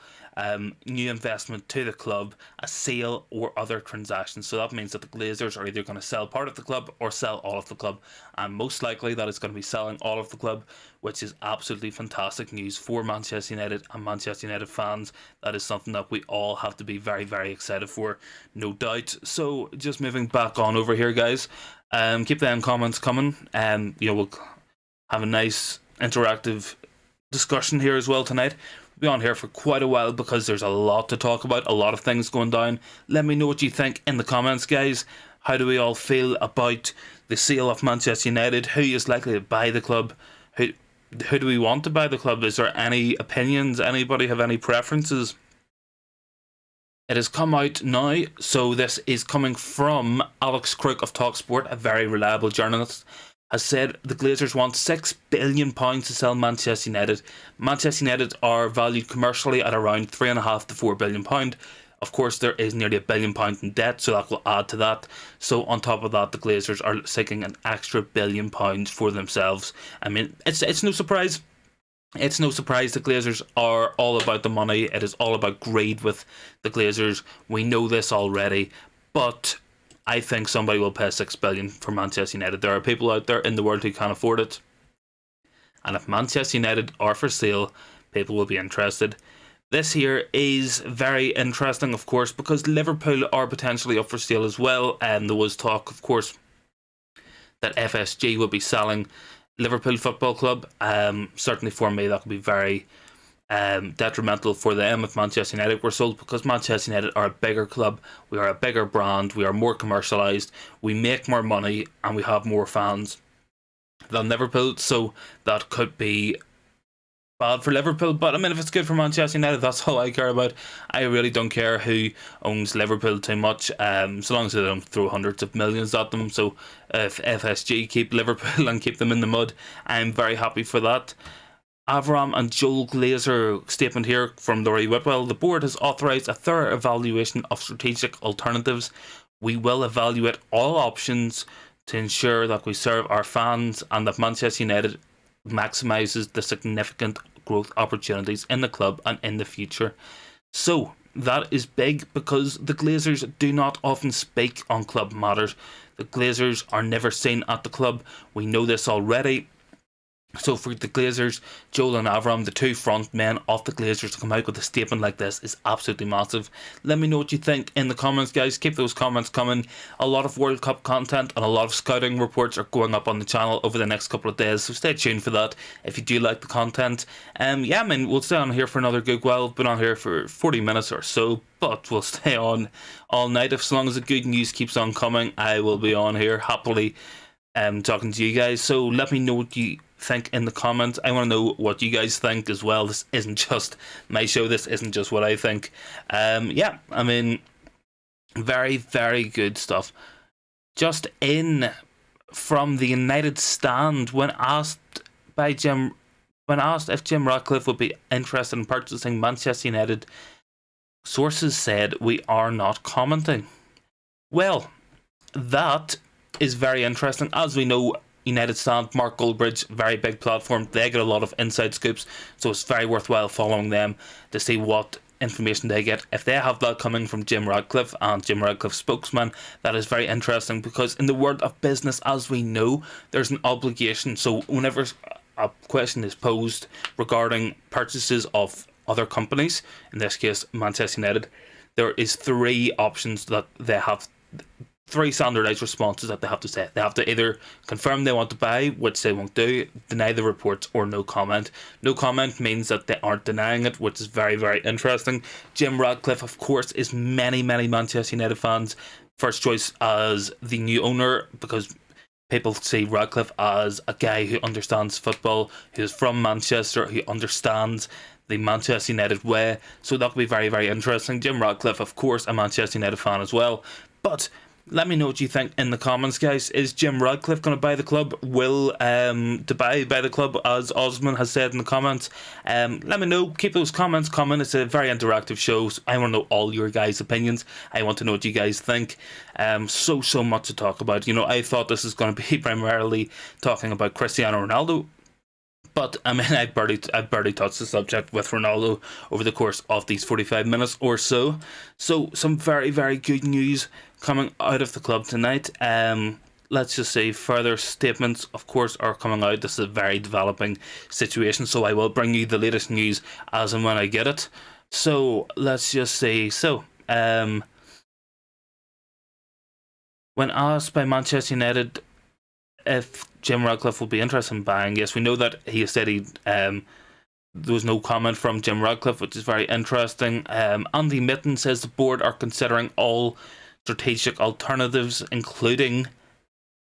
New investment to the club, a sale, or other transactions. So that means that the Glazers are either going to sell part of the club or sell all of the club. And most likely that is going to be selling all of the club, which is absolutely fantastic news for Manchester United and Manchester United fans. That is something that we all have to be very, very excited for, no doubt. So just moving back on over here, guys. Keep them comments coming. We'll have a nice interactive discussion here as well tonight. We'll be on here for quite a while because there's a lot to talk about, a lot of things going down. Let me know what you think in the comments, guys. How do we all feel about the sale of Manchester United? Who is likely to buy the club? Who do we want to buy the club? Is there any opinions? Anybody have any preferences? It has come out now, so this is coming from Alex Crook of TalkSport, a very reliable journalist, has said the Glazers want £6 billion to sell Manchester United. Manchester United are valued commercially at around £3.5 to £4 billion. Of course, there is nearly £1 billion in debt, so that will add to that. So on top of that, the Glazers are seeking an extra £1 billion for themselves. I mean, it's no surprise. It's no surprise the Glazers are all about the money. It is all about greed with the Glazers. We know this already, but I think somebody will pay £6 billion for Manchester United. There are people out there in the world who can't afford it. And if Manchester United are for sale, people will be interested. This here is very interesting, of course, because Liverpool are potentially up for sale as well. And there was talk, of course, that FSG will be selling Liverpool Football Club. Certainly for me, that could be very detrimental for them if Manchester United were sold, because Manchester United are a bigger club, we are a bigger brand, we are more commercialised, we make more money, and we have more fans than Liverpool, so that could be bad for Liverpool. But I mean, if it's good for Manchester United, that's all I care about. I really don't care who owns Liverpool too much, so long as they don't throw hundreds of millions at them. So if FSG keep Liverpool and keep them in the mud, I'm very happy for that. Avram and Joel Glazer statement here from Laurie Whitwell. The board has authorised a thorough evaluation of strategic alternatives. We will evaluate all options to ensure that we serve our fans and that Manchester United maximises the significant growth opportunities in the club and in the future. So that is big, because the Glazers do not often speak on club matters. The Glazers are never seen at the club. We know this already. So for the Glazers, Joel and Avram, the two front men of the Glazers, to come out with a statement like this is absolutely massive. Let me know what you think in the comments, guys. Keep those comments coming. A lot of World Cup content and a lot of scouting reports are going up on the channel over the next couple of days, so stay tuned for that if you do like the content. Yeah, I mean, we'll stay on here for another good while. Been on here for 40 minutes or so, but we'll stay on all night. If, as long as the good news keeps on coming, I will be on here happily talking to you guys. So let me know what you think in the comments. I want to know what you guys think as well. This isn't just my show, this isn't just what I think. Yeah, I mean, very, very good stuff. Just in from the United stand, when asked if Jim Ratcliffe would be interested in purchasing Manchester United, sources said, "We are not commenting." Well, that is very interesting. As we know, United stand, Mark Goldbridge, very big platform, they get a lot of inside scoops, so it's very worthwhile following them to see what information they get. If they have that coming from Jim Ratcliffe and Jim Ratcliffe's spokesman, that is very interesting, because in the world of business, as we know, there's an obligation. So whenever a question is posed regarding purchases of other companies, in this case Manchester United, there is three options that they have, three standardised responses that they have to say. They have to either confirm they want to buy, which they won't do, deny the reports, or no comment. No comment means that they aren't denying it, which is very, very interesting. Jim Ratcliffe, of course, is many, many Manchester United fans' first choice as the new owner, because people see Ratcliffe as a guy who understands football, who is from Manchester, who understands the Manchester United way. So that will be very, very interesting. Jim Ratcliffe, of course, a Manchester United fan as well. But Let me know what you think in the comments, guys. Is Jim Radcliffe going to buy the club? Will Dubai buy the club, as Osman has said in the comments? Let me know. Keep those comments coming. It's a very interactive show. So I want to know all your guys' opinions. I want to know what you guys think. So much to talk about. You know, I thought this is going to be primarily talking about Cristiano Ronaldo. But I mean, I've barely touched the subject with Ronaldo over the course of these 45 minutes or so. So some very good news coming out of the club tonight. Let's just say further statements, of course, are coming out. This is a very developing situation, so I will bring you the latest news as and when I get it. So let's just say when asked by Manchester United if Jim Radcliffe will be interested in buying, yes, we know that he said there was no comment from Jim Radcliffe, which is very interesting. Andy Mitten says the board are considering all strategic alternatives, including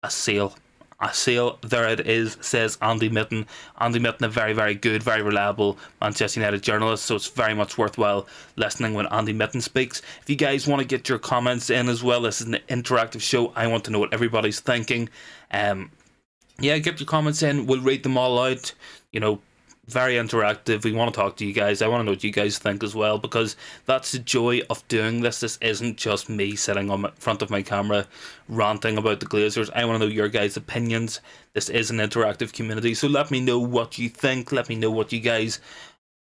a sale. A sale, there it is, says Andy Mitten. Andy Mitten, a very good, very reliable Manchester United journalist, so it's very much worthwhile listening when Andy Mitten speaks. If you guys want to get your comments in as well, this is an interactive show. I want to know what everybody's thinking. Yeah, get your comments in. We'll read them all out. You know, very interactive. We want to talk to you guys. I want to know what you guys think as well, because that's the joy of doing this. This isn't just me sitting on front of my camera ranting about the Glazers. I want to know your guys' opinions. This is an interactive community, so let me know what you think. Let me know what you guys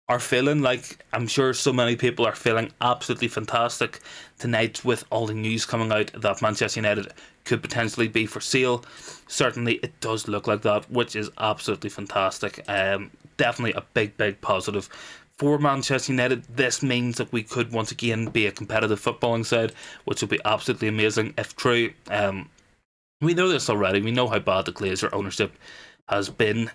are feeling. Like, I'm sure so many people are feeling absolutely fantastic tonight with all the news coming out that Manchester United could potentially be for sale. Certainly it does look like that, which is absolutely fantastic. Definitely a big positive for Manchester United. This means that we could once again be a competitive footballing side, which would be absolutely amazing if true. We know this already. We know how bad the Glazer ownership has been.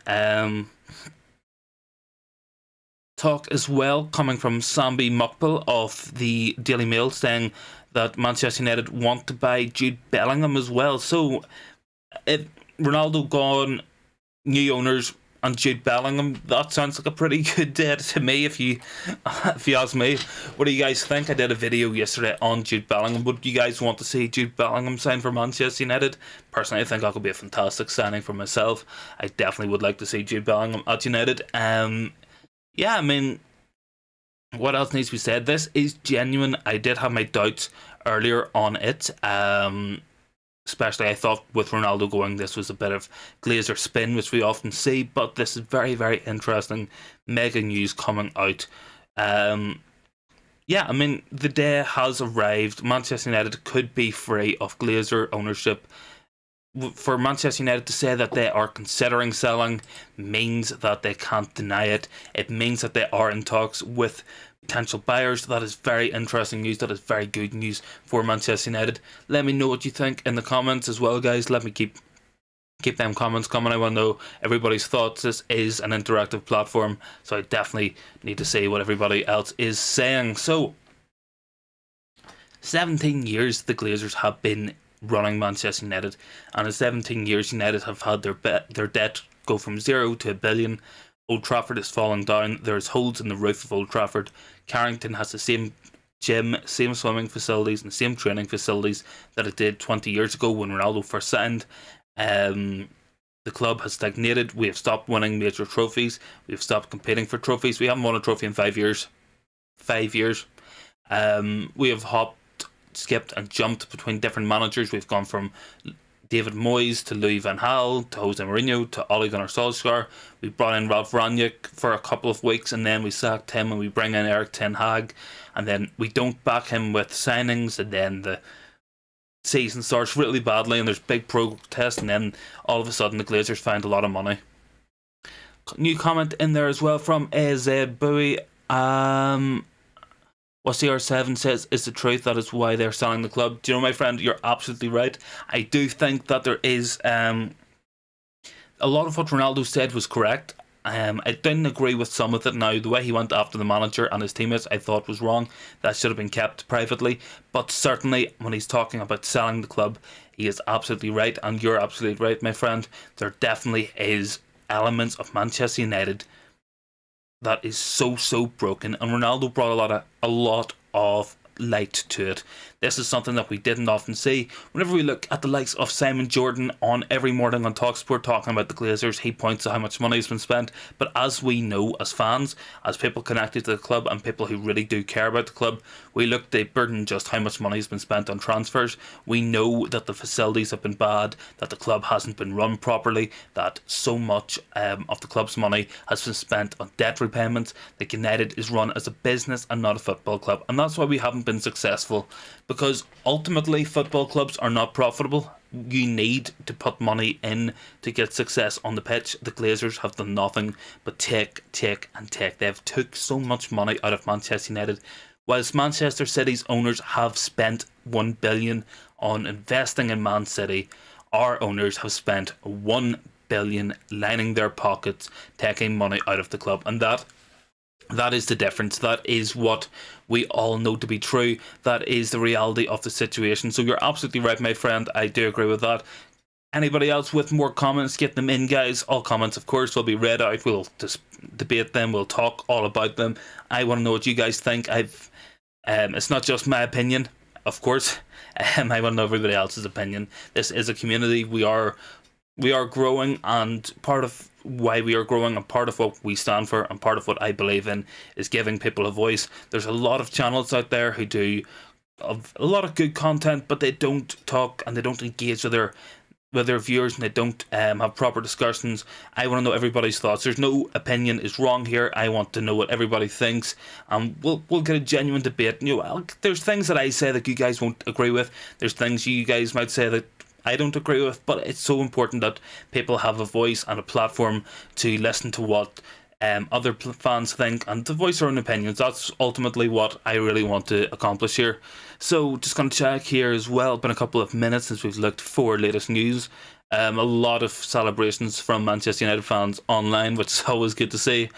Talk as well coming from Sambi Mukpal of the Daily Mail, saying that Manchester United want to buy Jude Bellingham as well. So if Ronaldo gone, new owners, and Jude Bellingham, that sounds like a pretty good deal to me, if you ask me. What do you guys think? I did a video yesterday on Jude Bellingham. Would you guys want to see Jude Bellingham sign for Manchester United? Personally, I think that could be a fantastic signing for myself. I definitely would like to see Jude Bellingham at United. Yeah, I mean, what else needs to be said? This is genuine. I did have my doubts earlier on it. Especially, I thought with Ronaldo going, this was a bit of Glazer spin, which we often see. But this is very interesting. Mega news coming out. Yeah, I mean, the day has arrived. Manchester United could be free of Glazer ownership. For Manchester United to say that they are considering selling means that they can't deny it. It means that they are in talks with potential buyers. That is very interesting news. That is very good news for Manchester United. Let me know what you think in the comments as well, guys. Let me keep them comments coming. I want to know everybody's thoughts. This is an interactive platform, so I definitely need to see what everybody else is saying. So 17 years the Glazers have been running Manchester United, and in 17 years United have had their debt go from 0 to $1 billion. Old Trafford is falling down. There's holes in the roof of Old Trafford. Carrington has the same gym, same swimming facilities and the same training facilities that it did 20 years ago when Ronaldo first signed. The club has stagnated. We have stopped winning major trophies. We have stopped competing for trophies. We haven't won a trophy in 5 years. 5 years. We have skipped and jumped between different managers. We've gone from David Moyes to Louis van Gaal to Jose Mourinho to Ole Gunnar Solskjaer. We brought in Ralf Rangnick for a couple of weeks, and then we sacked him, and we bring in Erik ten Hag, and then we don't back him with signings, and then the season starts really badly and there's big protests, and then all of a sudden the Glazers find a lot of money. New comment in there as well from AZ Bowie. What CR7 says is the truth. That is why they're selling the club. Do you know, my friend, you're absolutely right. I do think that there is a lot of what Ronaldo said was correct. I didn't agree with some of it. Now, the way he went after the manager and his teammates, I thought was wrong. That should have been kept privately. But certainly, when he's talking about selling the club, he is absolutely right. And you're absolutely right, my friend. There definitely is elements of Manchester United that is so broken, and Ronaldo brought a lot of light to it. This is something that we didn't often see. Whenever we look at the likes of Simon Jordan on every morning on TalkSport talking about the Glazers, he points to how much money has been spent. But as we know, as fans, as people connected to the club and people who really do care about the club, we look deeper than just how much money has been spent on transfers. We know that the facilities have been bad, that the club hasn't been run properly, that so much of the club's money has been spent on debt repayments. That United is run as a business and not a football club, and that's why we haven't been successful, because ultimately football clubs are not profitable. You need to put money in to get success on the pitch. The Glazers have done nothing but take and take. They've took so much money out of Manchester United, whilst Manchester City's owners have spent 1 billion on investing in Man City. Our owners have spent 1 billion lining their pockets, taking money out of the club, and that is the difference. That is what we all know to be true. That is the reality of the situation. So you're absolutely right, my friend. I do agree with that. Anybody else with more comments, get them in, guys. All comments, of course, will be read out. We'll just debate them. We'll talk all about them. I want to know what you guys think. It's not just my opinion, of course. I want to know everybody else's opinion. This is a community. We are growing, and part of why we are growing and part of what we stand for and part of what I believe in is giving people a voice. There's a lot of channels out there who do a lot of good content, but they don't talk and they don't engage with their viewers, and they don't have proper discussions. I want to know everybody's thoughts. There's no opinion is wrong here. I want to know what everybody thinks, and we'll get a genuine debate. There's things that I say that you guys won't agree with. There's things you guys might say that I don't agree with, but it's so important that people have a voice and a platform to listen to what other fans think and to voice their own opinions. That's ultimately what I really want to accomplish here. So just going to check here as well. It's been a couple of minutes since we've looked for latest news. A lot of celebrations from Manchester United fans online, which is always good to see.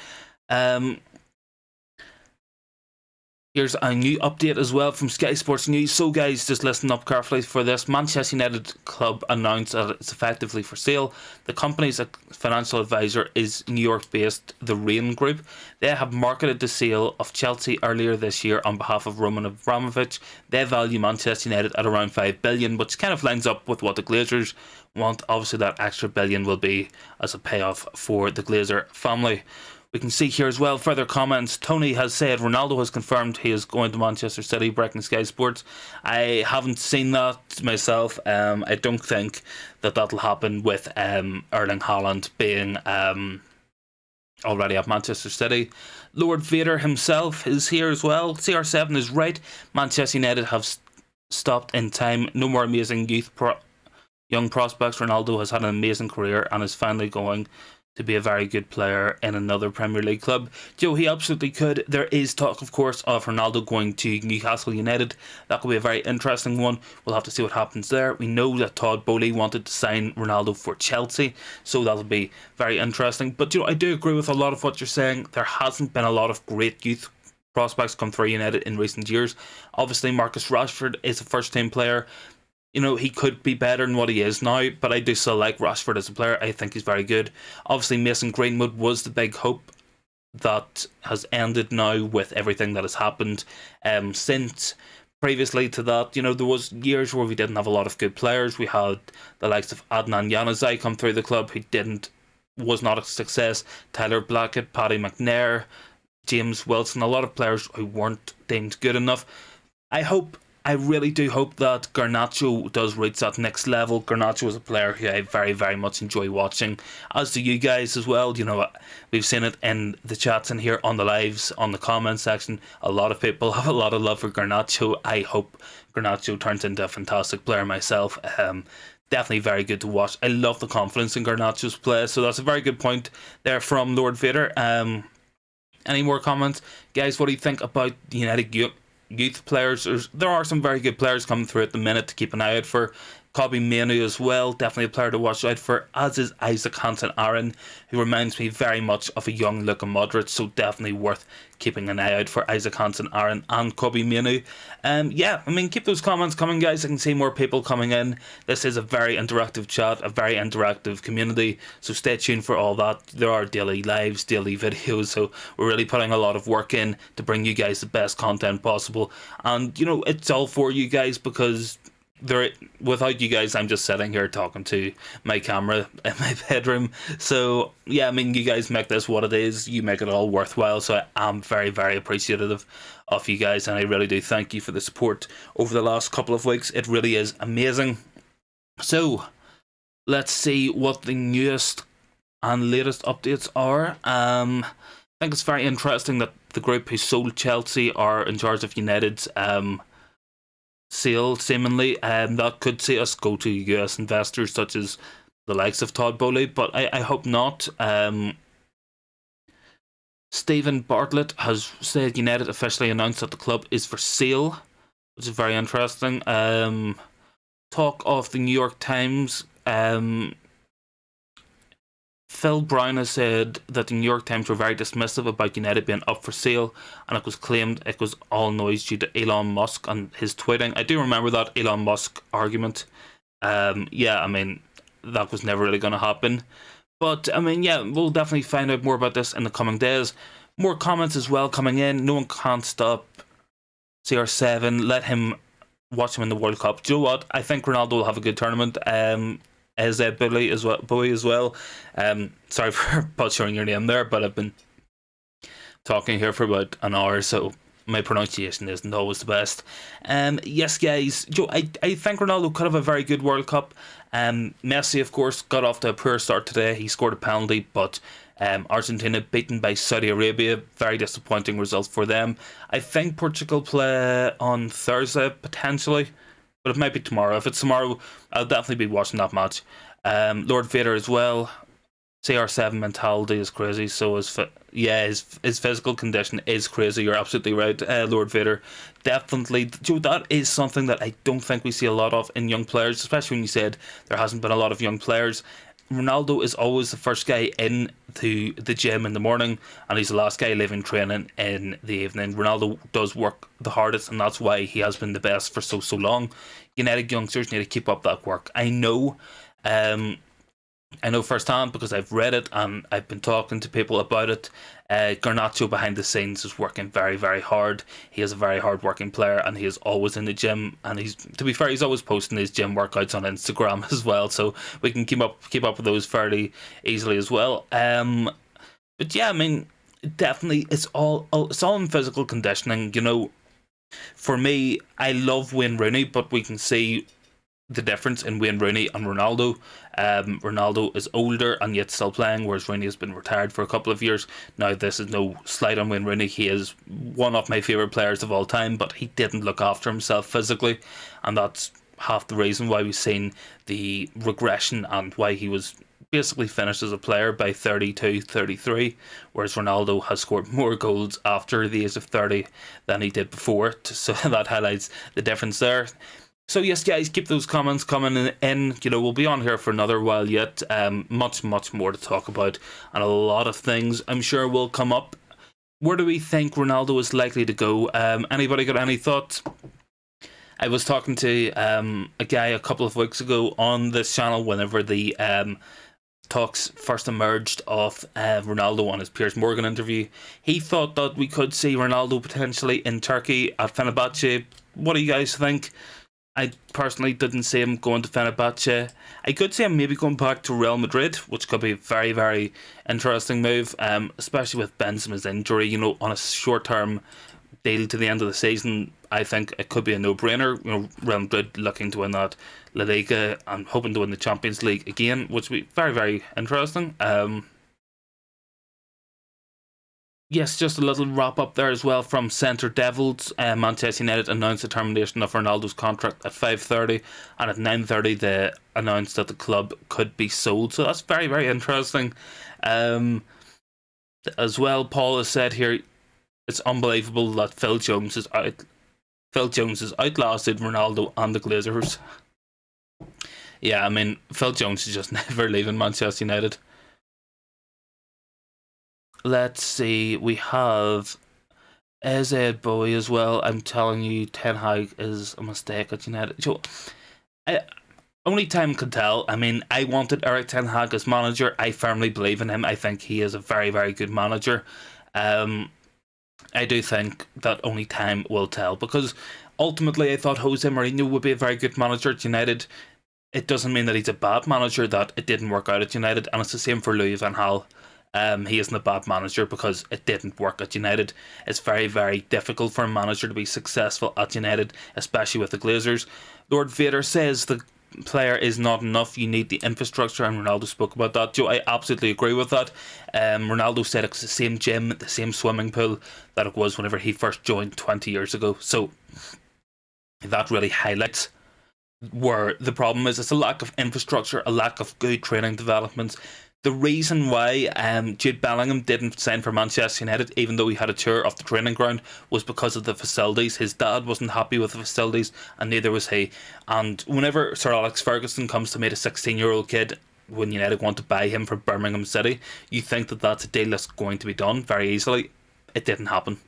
Here's a new update as well from Sky Sports News. So guys, just listen up carefully for this. Manchester United club announced that it's effectively for sale. The company's financial advisor is New York-based The Rain Group. They have marketed the sale of Chelsea earlier this year on behalf of Roman Abramovich. They value Manchester United at around 5 billion, which kind of lines up with what the Glazers want. Obviously that extra billion will be as a payoff for the Glazer family. We can see here as well further comments. Tony has said Ronaldo has confirmed he is going to Manchester City, breaking Sky Sports. I haven't seen that myself. I don't think that that'll happen with Erling Haaland being already at Manchester City. Lord Vader himself is here as well. CR7 is right. Manchester United have stopped in time. No more amazing young prospects. Ronaldo has had an amazing career and is finally going to be a very good player in another Premier League club. Joe, he absolutely could. There is talk, of course, of Ronaldo going to Newcastle United. That could be a very interesting one. We'll have to see what happens there. We know that Todd Boehly wanted to sign Ronaldo for Chelsea, so that'll be very interesting. But I do agree with a lot of what you're saying. There hasn't been a lot of great youth prospects come through United in recent years. Obviously, Marcus Rashford is a first-team player. He could be better than what he is now, but I do still like Rashford as a player. I think he's very good. Obviously, Mason Greenwood was the big hope that has ended now with everything that has happened since. Previously to that, there was years where we didn't have a lot of good players. We had the likes of Adnan Januzaj come through the club who was not a success. Tyler Blackett, Paddy McNair, James Wilson, a lot of players who weren't deemed good enough. I really do hope that Garnacho does reach that next level. Garnacho is a player who I very, very much enjoy watching, as do you guys as well. We've seen it in the chats and here on the lives, on the comment section. A lot of people have a lot of love for Garnacho. I hope Garnacho turns into a fantastic player myself. Definitely very good to watch. I love the confidence in Garnacho's play, so that's a very good point there from Lord Vader. Any more comments? Guys, what do you think about the United youth players? There are some very good players coming through at the minute to keep an eye out for. Kobe Manu as well, definitely a player to watch out for, as is Isaac Hansen-Aaron, who reminds me very much of a young Luka Modric, so definitely worth keeping an eye out for Isaac Hansen-Aaron and Kobe Manu. Yeah, I mean, keep those comments coming, guys. I can see more people coming in. This is a very interactive chat, a very interactive community, so stay tuned for all that. There are daily lives, daily videos, so we're really putting a lot of work in to bring you guys the best content possible. And, you know, it's all for you guys, because without you guys, I'm just sitting here talking to my camera in my bedroom. So yeah, I mean, you guys make this what it is. You make it all worthwhile. So I am very, very appreciative of you guys, and I really do thank you for the support over the last couple of weeks. It really is amazing. So let's see what the newest and latest updates are. I think it's very interesting that the group who sold Chelsea are in charge of United's sale, seemingly. That could see us go to US investors such as the likes of Todd Bowley, but I hope not. Stephen Bartlett has said United officially announced that the club is for sale, which is very interesting. Talk of the New York Times. Phil Brown has said that the New York Times were very dismissive about United being up for sale, and it was claimed it was all noise due to Elon Musk and his tweeting. I do remember that Elon Musk argument. Yeah, I mean, that was never really going to happen. But, I mean, yeah, we'll definitely find out more about this in the coming days. More comments as well coming in. No one can't stop CR7. Let him watch him in the World Cup. Do you know what? I think Ronaldo will have a good tournament. As Bowie as well. Sorry for butchering your name there, but I've been talking here for about an hour, so my pronunciation isn't always the best. Yes, guys, Joe, I think Ronaldo could have a very good World Cup. Messi, of course, got off to a poor start today. He scored a penalty, but Argentina beaten by Saudi Arabia. Very disappointing result for them. I think Portugal play on Thursday, potentially, but it might be tomorrow. If it's tomorrow, I'll definitely be watching that match. Lord Vader as well. CR7 mentality is crazy. So his physical condition is crazy. You're absolutely right, Lord Vader. Definitely, that is something that I don't think we see a lot of in young players, especially when you said there hasn't been a lot of young players. Ronaldo is always the first guy into the gym in the morning, and he's the last guy leaving training in the evening. Ronaldo does work the hardest, and that's why he has been the best for so long. United youngsters need to keep up that work. I know firsthand because I've read it and I've been talking to people about it. Garnacho behind the scenes is working very, very hard. He is a very hard working player, and he is always in the gym, and to be fair, he's always posting his gym workouts on Instagram as well, so we can keep up with those fairly easily as well. But yeah, I mean, definitely it's all in physical conditioning. You know, for me, I love Wayne Rooney, but we can see the difference in Wayne Rooney and Ronaldo. Ronaldo is older and yet still playing, whereas Rooney has been retired for a couple of years. Now, this is no slight on Wayne Rooney. He is one of my favourite players of all time, but he didn't look after himself physically, and that's half the reason why we've seen the regression and why he was basically finished as a player by 32, 33, whereas Ronaldo has scored more goals after the age of 30 than he did before, so that highlights the difference there. So yes, guys, keep those comments coming in. You know, we'll be on here for another while yet. Much more to talk about, and a lot of things I'm sure will come up. Where do we think Ronaldo is likely to go? Anybody got any thoughts? I was talking to a guy a couple of weeks ago on this channel whenever the talks first emerged of Ronaldo on his Piers Morgan interview. He thought that we could see Ronaldo potentially in Turkey at Fenerbahce. What do you guys think? I personally didn't see him going to Fenerbahce. I could see him maybe going back to Real Madrid, which could be a very, very interesting move, especially with Benzema's injury. You know, on a short-term deal to the end of the season, I think it could be a no-brainer. You know, Real Madrid looking to win that La Liga and hoping to win the Champions League again, which would be very, very interesting. Yes, just a little wrap up there as well from Centre Devils. Manchester United announced the termination of Ronaldo's contract at 5:30, and at 9:30 they announced that the club could be sold. So that's very, very interesting. As well, Paul has said here, it's unbelievable that Phil Jones has outlasted Ronaldo and the Glazers. Yeah, I mean, Phil Jones is just never leaving Manchester United. Let's see, we have Ed Bowie as well. I'm telling you, Ten Hag is a mistake at United. So, I, only time can tell. I mean, I wanted Eric Ten Hag as manager. I firmly believe in him. I think he is a very, very good manager. Um, I do think that only time will tell, because ultimately I thought Jose Mourinho would be a very good manager at United. It doesn't mean that he's a bad manager, that it didn't work out at United, and it's the same for Louis van Gaal. He isn't a bad manager because it didn't work at United. It's very, very difficult for a manager to be successful at United, especially with the Glazers. Lord Vader says the player is not enough. You need the infrastructure, and Ronaldo spoke about that. Joe, I absolutely agree with that. Ronaldo said it's the same gym, the same swimming pool that it was whenever he first joined 20 years ago. So that really highlights where the problem is. It's a lack of infrastructure, a lack of good training developments. The reason why Jude Bellingham didn't sign for Manchester United, even though he had a tour of the training ground, was because of the facilities. His dad wasn't happy with the facilities, and neither was he. And whenever Sir Alex Ferguson comes to meet a 16-year-old kid, when United want to buy him from Birmingham City, you think that that's a deal that's going to be done very easily. It didn't happen,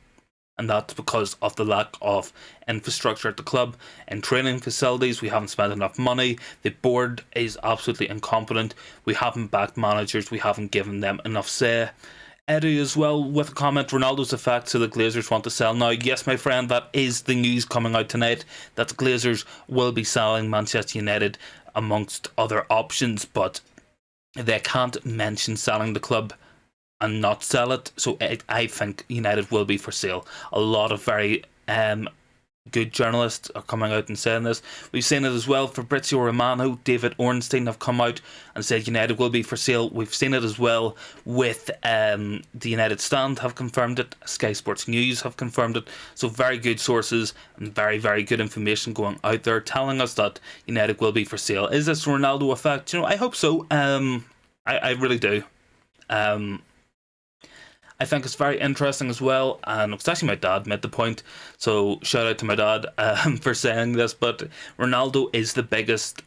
and that's because of the lack of infrastructure at the club and training facilities. We haven't spent enough money. The board is absolutely incompetent. We haven't backed managers. We haven't given them enough say. Eddie as well with a comment: Ronaldo's a fact, so the Glazers want to sell now. Yes, my friend, that is the news coming out tonight, that the Glazers will be selling Manchester United amongst other options, but they can't mention selling the club and not sell it. So I think United will be for sale. A lot of very good journalists are coming out and saying this. We've seen it as well. Fabrizio Romano, David Ornstein have come out and said United will be for sale. We've seen it as well with the United Stand have confirmed it. Sky Sports News have confirmed it. So very good sources and very, very good information going out there telling us that United will be for sale. Is this Ronaldo effect? You know, I hope so. I really do. I think it's very interesting as well, and it's actually my dad made the point, so shout out to my dad for saying this, but Ronaldo is the biggest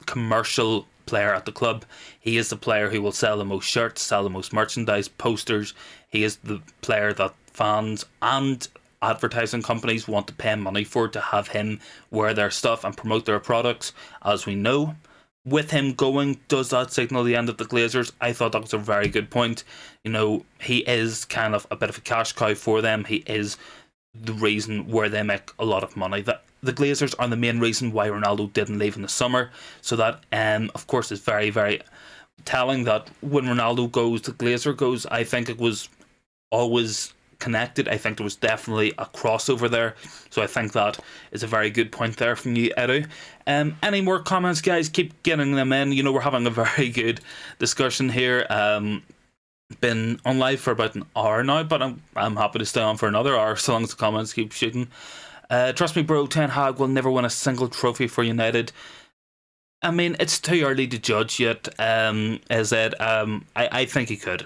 commercial player at the club. He is the player who will sell the most shirts, sell the most merchandise, posters. He is the player that fans and advertising companies want to pay money for, to have him wear their stuff and promote their products, as we know. With him going, does that signal the end of the Glazers? I thought that was a very good point. You know, he is kind of a bit of a cash cow for them. He is the reason where they make a lot of money. That the Glazers are the main reason why Ronaldo didn't leave in the summer. So that, of course, is very, very telling that when Ronaldo goes, the Glazer goes. I think it was always connected. I think there was definitely a crossover there. So I think that is a very good point there from you, Edu. Any more comments, guys? Keep getting them in. You know, we're having a very good discussion here. Been on live for about an hour now, but I'm happy to stay on for another hour so long as the comments keep shooting. Trust me, bro, Ten Hag will never win a single trophy for United. I mean, it's too early to judge yet. As Ed, I think he could.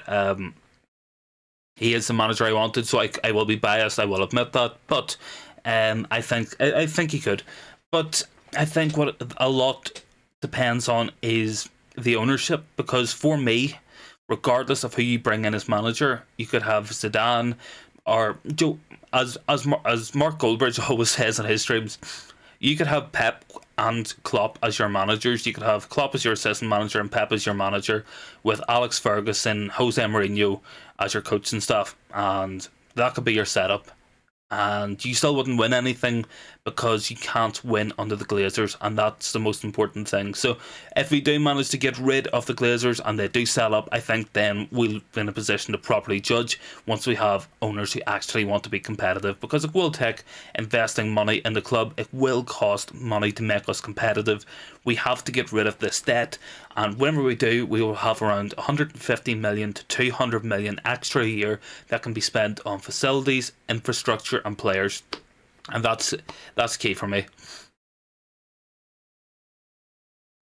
He is the manager I wanted, so I will be biased. I will admit that, but I think he could. But I think what a lot depends on is the ownership, because for me, regardless of who you bring in as manager, you could have Zidane or Joe, as Mark Goldbridge always says in his streams, you could have Pep and Klopp as your managers. You could have Klopp as your assistant manager and Pep as your manager, with Alex Ferguson, Jose Mourinho as your coach and staff, and that could be your setup. And you still wouldn't win anything because you can't win under the Glazers, and that's the most important thing. So if we do manage to get rid of the Glazers and they do sell up, I think then we'll be in a position to properly judge once we have owners who actually want to be competitive, because it will take investing money in the club. It will cost money to make us competitive. We have to get rid of this debt, and whenever we do, we will have around 150 million to 200 million extra a year that can be spent on facilities, infrastructure and players, and that's key for me.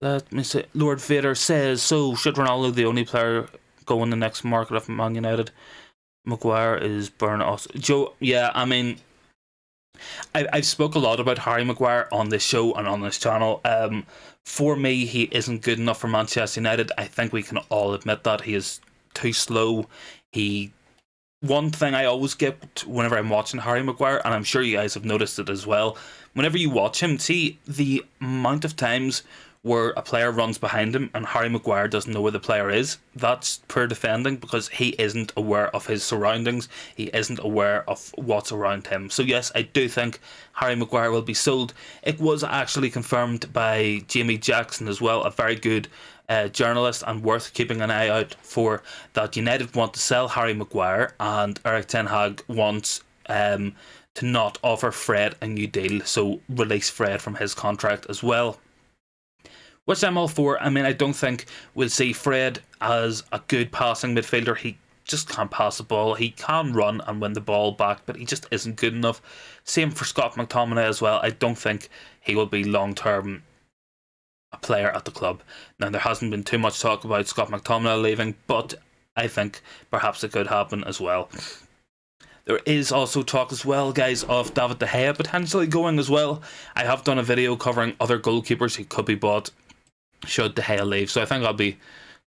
Let me see. Lord Vader says, so should Ronaldo the only player go in the next market of Man United? Maguire is burn us. Joe, yeah, I mean, I've spoke a lot about Harry Maguire on this show and on this channel. For me, he isn't good enough for Manchester United. I think we can all admit that. He is too slow. One thing I always get whenever I'm watching Harry Maguire, and I'm sure you guys have noticed it as well, whenever you watch him, see the amount of times where a player runs behind him and Harry Maguire doesn't know where the player is. That's poor defending, because he isn't aware of his surroundings. He isn't aware of what's around him. So yes, I do think Harry Maguire will be sold. It was actually confirmed by Jamie Jackson as well, a very good journalist and worth keeping an eye out for, that United want to sell Harry Maguire and Erik ten Hag wants to not offer Fred a new deal, so release Fred from his contract as well, which I'm all for. I mean, I don't think we'll see Fred as a good passing midfielder. He just can't pass the ball. He can run and win the ball back, but he just isn't good enough. Same for Scott McTominay as well. I don't think he will be long term a player at the club. Now, there hasn't been too much talk about Scott McTominay leaving, but I think perhaps it could happen as well. There is also talk as well, guys, of David De Gea potentially going as well. I have done a video covering other goalkeepers who could be bought should De Gea leave, so I think that'll be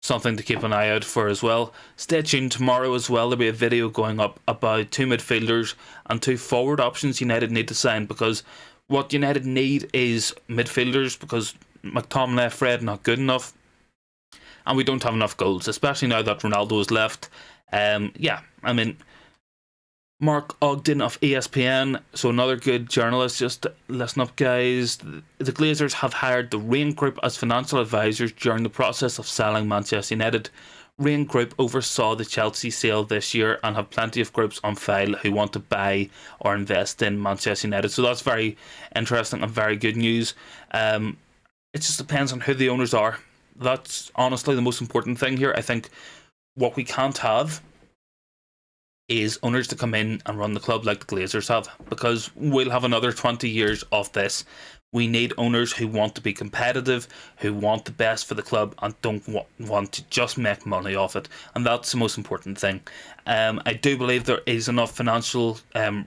something to keep an eye out for as well. Stay tuned tomorrow as well. There'll be a video going up about 2 midfielders and 2 forward options United need to sign, because what United need is midfielders, because McTominay, Fred not good enough, and we don't have enough goals, especially now that Ronaldo has left. Yeah, I mean, Mark Ogden of ESPN, so another good journalist, just listen up, guys. The Glazers have hired the Rain Group as financial advisors during the process of selling Manchester United. Rain Group oversaw the Chelsea sale this year and have plenty of groups on file who want to buy or invest in Manchester United. So that's very interesting and very good news. It just depends on who the owners are. That's honestly the most important thing here. I think what we can't have is owners to come in and run the club like the Glazers have, because we'll have another 20 years of this. We need owners who want to be competitive, who want the best for the club and don't want to just make money off it, and that's the most important thing. I do believe there is enough financial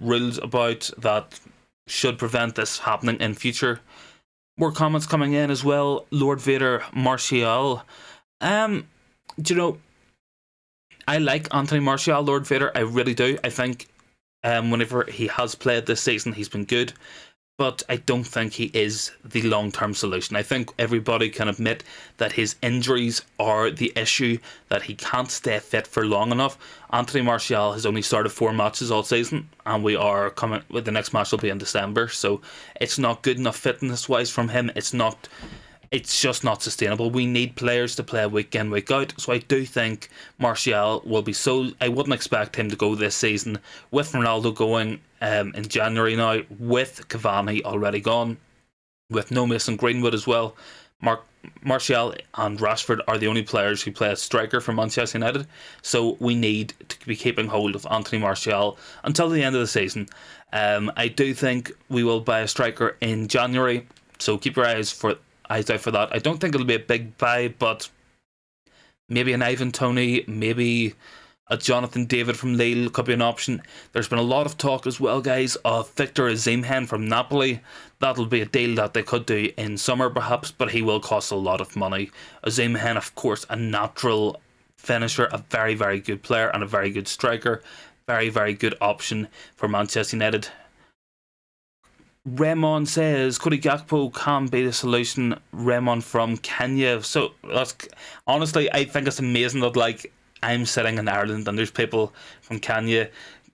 rules about that should prevent this happening in future. More comments coming in as well. Lord Vader Martial. Do you know, I like Anthony Martial, Lord Vader. I really do. I think whenever he has played this season, he's been good. But I don't think he is the long-term solution. I think everybody can admit that his injuries are the issue, that he can't stay fit for long enough. Anthony Martial has only started 4 matches all season, and we are coming, the next match will be in December, so it's not good enough fitness-wise from him. It's just not sustainable. We need players to play week in, week out. So I do think Martial will be sold. I wouldn't expect him to go this season, with Ronaldo going in January now, with Cavani already gone, with no Mason Greenwood as well. Martial and Rashford are the only players who play a striker for Manchester United. So we need to be keeping hold of Anthony Martial until the end of the season. I do think we will buy a striker in January. So keep your eyes out for that. I don't think it'll be a big buy, but maybe an Ivan Toney, maybe a Jonathan David from Lille could be an option. There's been a lot of talk as well, guys, of Victor Osimhen from Napoli. That'll be a deal that they could do in summer perhaps, but he will cost a lot of money. Osimhen, of course, a natural finisher, a very, very good player and a very good striker. Very, very good option for Manchester United. Raymond says Cody Gakpo can be the solution. Raymond from Kenya. So that's, honestly, I think it's amazing that I'm sitting in Ireland and there's people from Kenya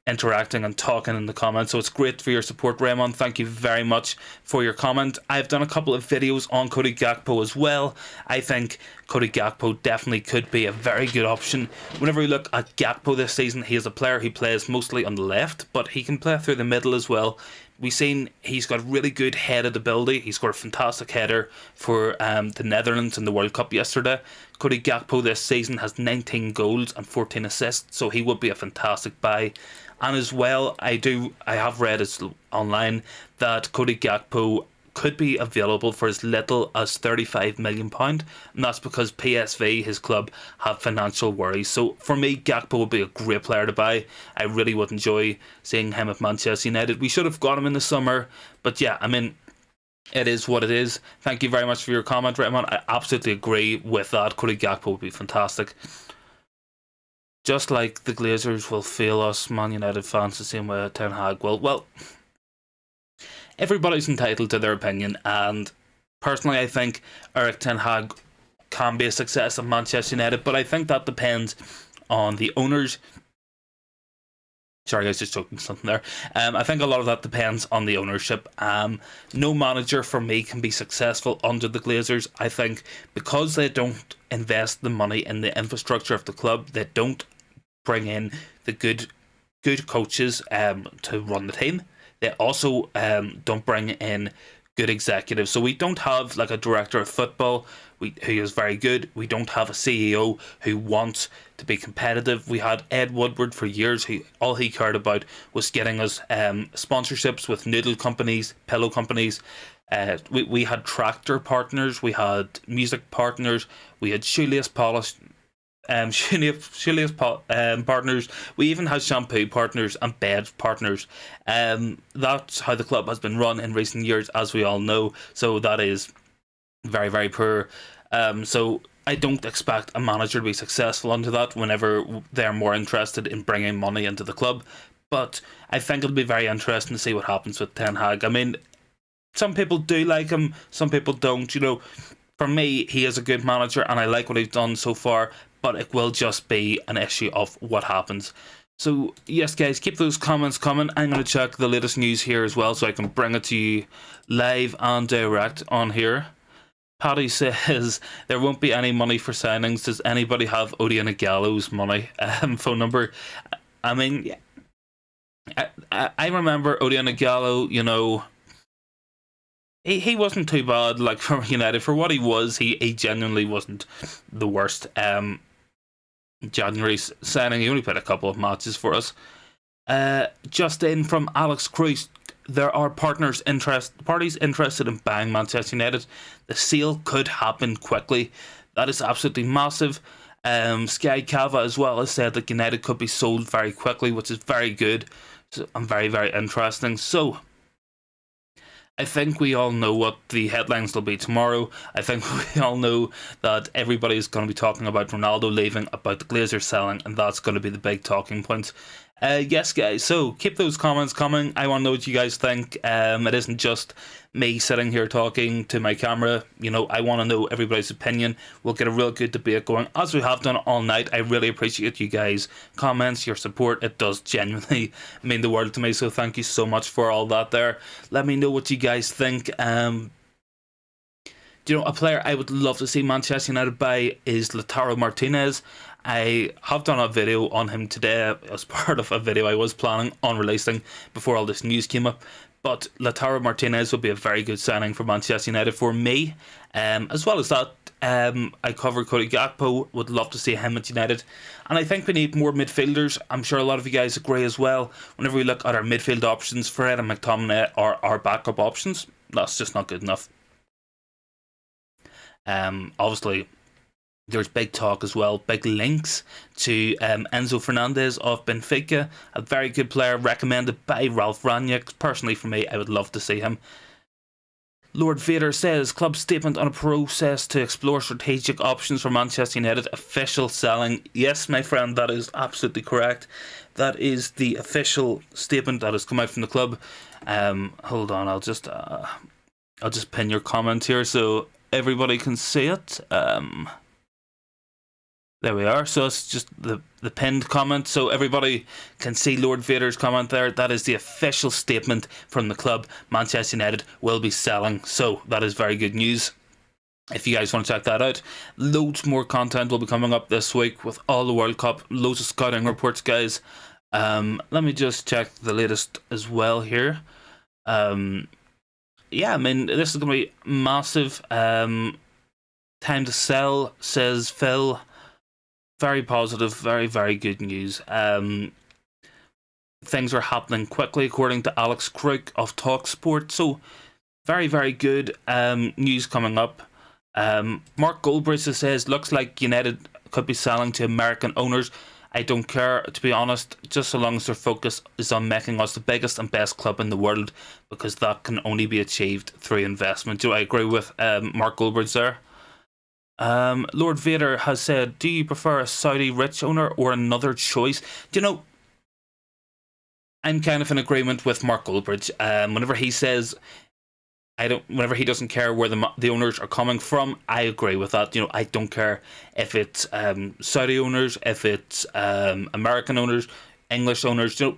interacting and talking in the comments. So it's great for your support, Raymond. Thank you very much for your comment. I've done a couple of videos on Cody Gakpo as well. I think Cody Gakpo definitely could be a very good option. Whenever we look at Gakpo this season, he is a player who plays mostly on the left, but he can play through the middle as well. We've seen he's got really good headed ability. He scored a fantastic header for the Netherlands in the World Cup yesterday. Cody Gakpo this season has 19 goals and 14 assists, so he would be a fantastic buy. And as well, I have read online that Cody Gakpo could be available for as little as £35 million, and that's because PSV, his club, have financial worries. So for me, Gakpo would be a great player to buy. I really would enjoy seeing him at Manchester United. We should have got him in the summer, but yeah, I mean, it is what it is. Thank you very much for your comment, Raymond. I absolutely agree with that. Cody Gakpo would be fantastic. Just like the Glazers will fail us Man United fans the same way Ten Hag will. Well, everybody's entitled to their opinion, and personally I think Erik Ten Hag can be a success at Manchester United, but I think that depends on the owners. Sorry, I was just joking something there. I think a lot of that depends on the ownership. No manager for me can be successful under the Glazers. I think because they don't invest the money in the infrastructure of the club, they don't bring in the good coaches to run the team. They also don't bring in good executives. So we don't have like a director of football who is very good. We don't have a CEO who wants to be competitive. We had Ed Woodward for years, who all he cared about was getting us sponsorships with noodle companies, pillow companies. We had tractor partners, we had music partners, we had shoelace polish partners. We even had shampoo partners and bed partners. That's how the club has been run in recent years, as we all know. So that is very, very poor. So I don't expect a manager to be successful under that whenever they're more interested in bringing money into the club. But I think it'll be very interesting to see what happens with Ten Hag. I mean, some people do like him, some people don't. You know, for me, he is a good manager and I like what he's done so far, but it will just be an issue of what happens. So yes guys, keep those comments coming. I'm going to check the latest news here as well so I can bring it to you live and direct on here. Paddy says there won't be any money for signings. Does anybody have Odion Ighalo's money? Phone number. I mean, I remember Odion Ighalo, you know, he wasn't too bad, like, for United. For what he was, he genuinely wasn't the worst. January signing, he only played a couple of matches for us. Just in from Alex Cruz, there are parties interested in buying Manchester United. The sale could happen quickly. That is absolutely massive. Sky Cava as well has said that United could be sold very quickly, which is very good and very, very interesting. So I think we all know what the headlines will be tomorrow. I think we all know that everybody's going to be talking about Ronaldo leaving, about the Glazers selling, and that's going to be the big talking point. Yes, guys, so keep those comments coming. I want to know what you guys think. It isn't just me sitting here talking to my camera. You know, I want to know everybody's opinion. We'll get a real good debate going, as we have done all night. I really appreciate you guys' comments, your support. It does genuinely mean the world to me, so thank you so much for all that there. Let me know what you guys think. Do you know, a player I would love to see Manchester United buy is Lautaro Martinez. I have done a video on him today as part of a video I was planning on releasing before all this news came up. But Lautaro Martinez would be a very good signing for Manchester United for me. As well as that, I covered Cody Gakpo. Would love to see him at United. And I think we need more midfielders. I'm sure a lot of you guys agree as well. Whenever we look at our midfield options, Fred and McTominay are our backup options. That's just not good enough. Obviously, there's big talk as well, big links to Enzo Fernandez of Benfica, a very good player recommended by Ralph Rangnick. Personally, for me, I would love to see him. Lord Vader says, club statement on a process to explore strategic options for Manchester United, official selling. Yes, my friend, that is absolutely correct. That is the official statement that has come out from the club. Hold on, I'll just pin your comment here so everybody can see it. There we are. So it's just the pinned comment, so everybody can see Lord Vader's comment there. That is the official statement from the club. Manchester United will be selling, so that is very good news. If you guys want to check that out, loads more content will be coming up this week with all the World Cup, loads of scouting reports, guys. Let me just check the latest as well here. Yeah, I mean, this is going to be massive. Time to sell, says Phil. Very positive, very, very good news. Things are happening quickly, according to Alex Crook of TalkSport. So very, very good news coming up. Mark Goldbridge says, looks like United could be selling to American owners. I don't care, to be honest, just so long as their focus is on making us the biggest and best club in the world, because that can only be achieved through investment. Do I agree with Mark Goldbridge there? Lord Vader has said, do you prefer a Saudi rich owner or another choice? Do you know, I'm kind of in agreement with Mark Goldbridge. Whenever he says whenever he doesn't care where the owners are coming from, I agree with that. You know, I don't care if it's Saudi owners, if it's American owners, English owners. You know,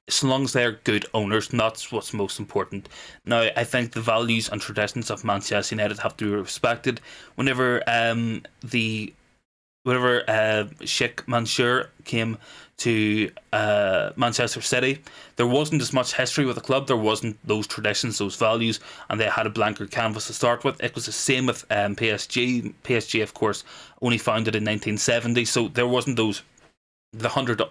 as long as they're good owners, and that's what's most important. Now, I think the values and traditions of Manchester United have to be respected. Whenever Sheikh Mansour came to Manchester City, there wasn't as much history with the club. There wasn't those traditions, those values, and they had a blanker canvas to start with. It was the same with PSG. PSG, of course, only founded in 1970, so there wasn't the 100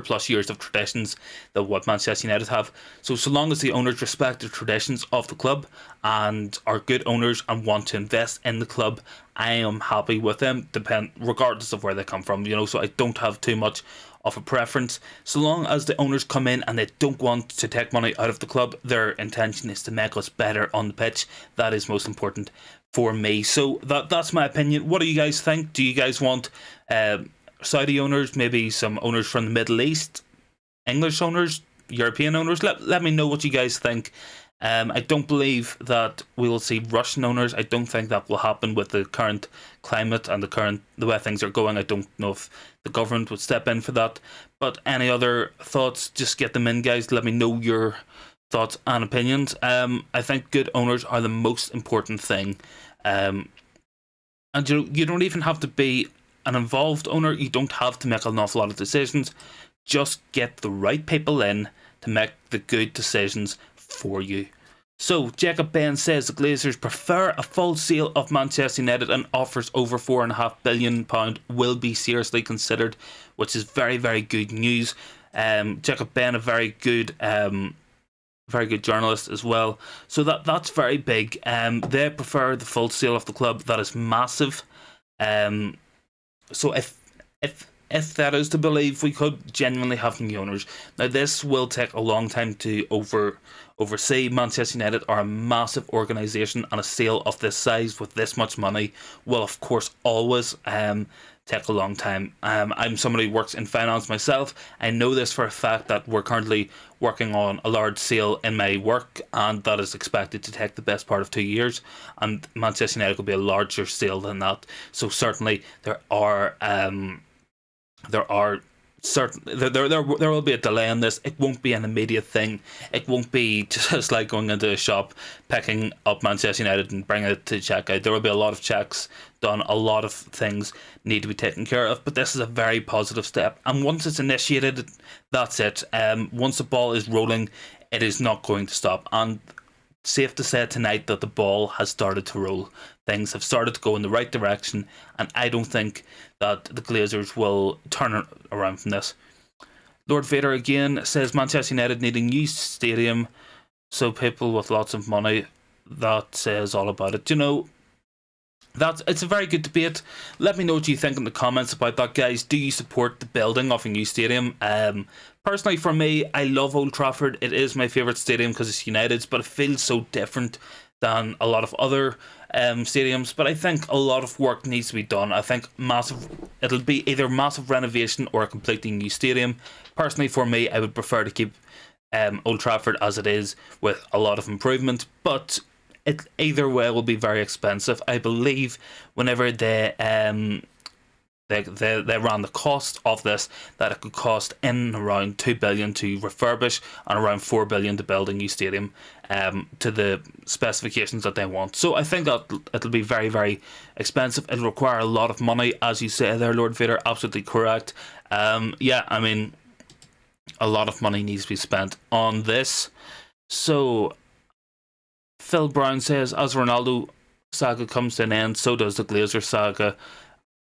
plus years of traditions that what Manchester United have. So long as the owners respect the traditions of the club and are good owners and want to invest in the club, I am happy with them, regardless of where they come from. You know, so I don't have too much of a preference. So long as the owners come in and they don't want to take money out of the club, their intention is to make us better on the pitch. That is most important for me. So that's my opinion. What do you guys think? Do you guys want Saudi owners, maybe some owners from the Middle East, English owners, European owners? Let me know what you guys think. I don't believe that we will see Russian owners. I don't think that will happen with the current climate and the way things are going. I don't know if the government would step in for that. But any other thoughts, just get them in, guys. Let me know your thoughts and opinions. I think good owners are the most important thing. And you don't even have to be an involved owner. You don't have to make an awful lot of decisions. Just get the right people in to make the good decisions for you. So Jacob Ben says the Glazers prefer a full sale of Manchester United, and offers over £4.5 billion will be seriously considered, which is very, very good news. Jacob Ben, a very good journalist as well. So that's very big. They prefer the full sale of the club. That is massive. So if that is to believe, we could genuinely have new owners. Now, this will take a long time to oversee. Manchester United are a massive organisation, and a sale of this size with this much money will, of course, always take a long time. I'm somebody who works in finance myself. I know this for a fact, that we're currently working on a large sale in my work, and that is expected to take the best part of 2 years, and Manchester United will be a larger sale than that. So certainly there will be a delay on this. It won't be an immediate thing. It won't be just like going into a shop, picking up Manchester United and bringing it to checkout. There will be a lot of checks done. A lot of things need to be taken care of. But this is a very positive step. And once it's initiated, that's it. Once the ball is rolling, it is not going to stop. And safe to say tonight that the ball has started to roll. Things have started to go in the right direction, and I don't think that the Glazers will turn around from this. Lord Vader again says Manchester United need a new stadium, so people with lots of money. That says all about it. You know, it's a very good debate. Let me know what you think in the comments about that, guys. Do you support the building of a new stadium? Personally, for me, I love Old Trafford. It is my favourite stadium because it's United's, but it feels so different than a lot of other stadiums. But I think a lot of work needs to be done. I think it'll be either massive renovation or a completely new stadium. Personally, for me, I would prefer to keep Old Trafford as it is with a lot of improvement, but it either way will be very expensive. I believe whenever they ran the cost of this, that it could cost in around 2 billion to refurbish and around 4 billion to build a new stadium to the specifications that they want. So I think that it'll be very, very expensive. It'll require a lot of money, as you say there, Lord Vader. Absolutely correct. Yeah, I mean, a lot of money needs to be spent on this. So Phil Brown says, as Ronaldo saga comes to an end, so does the Glazer saga.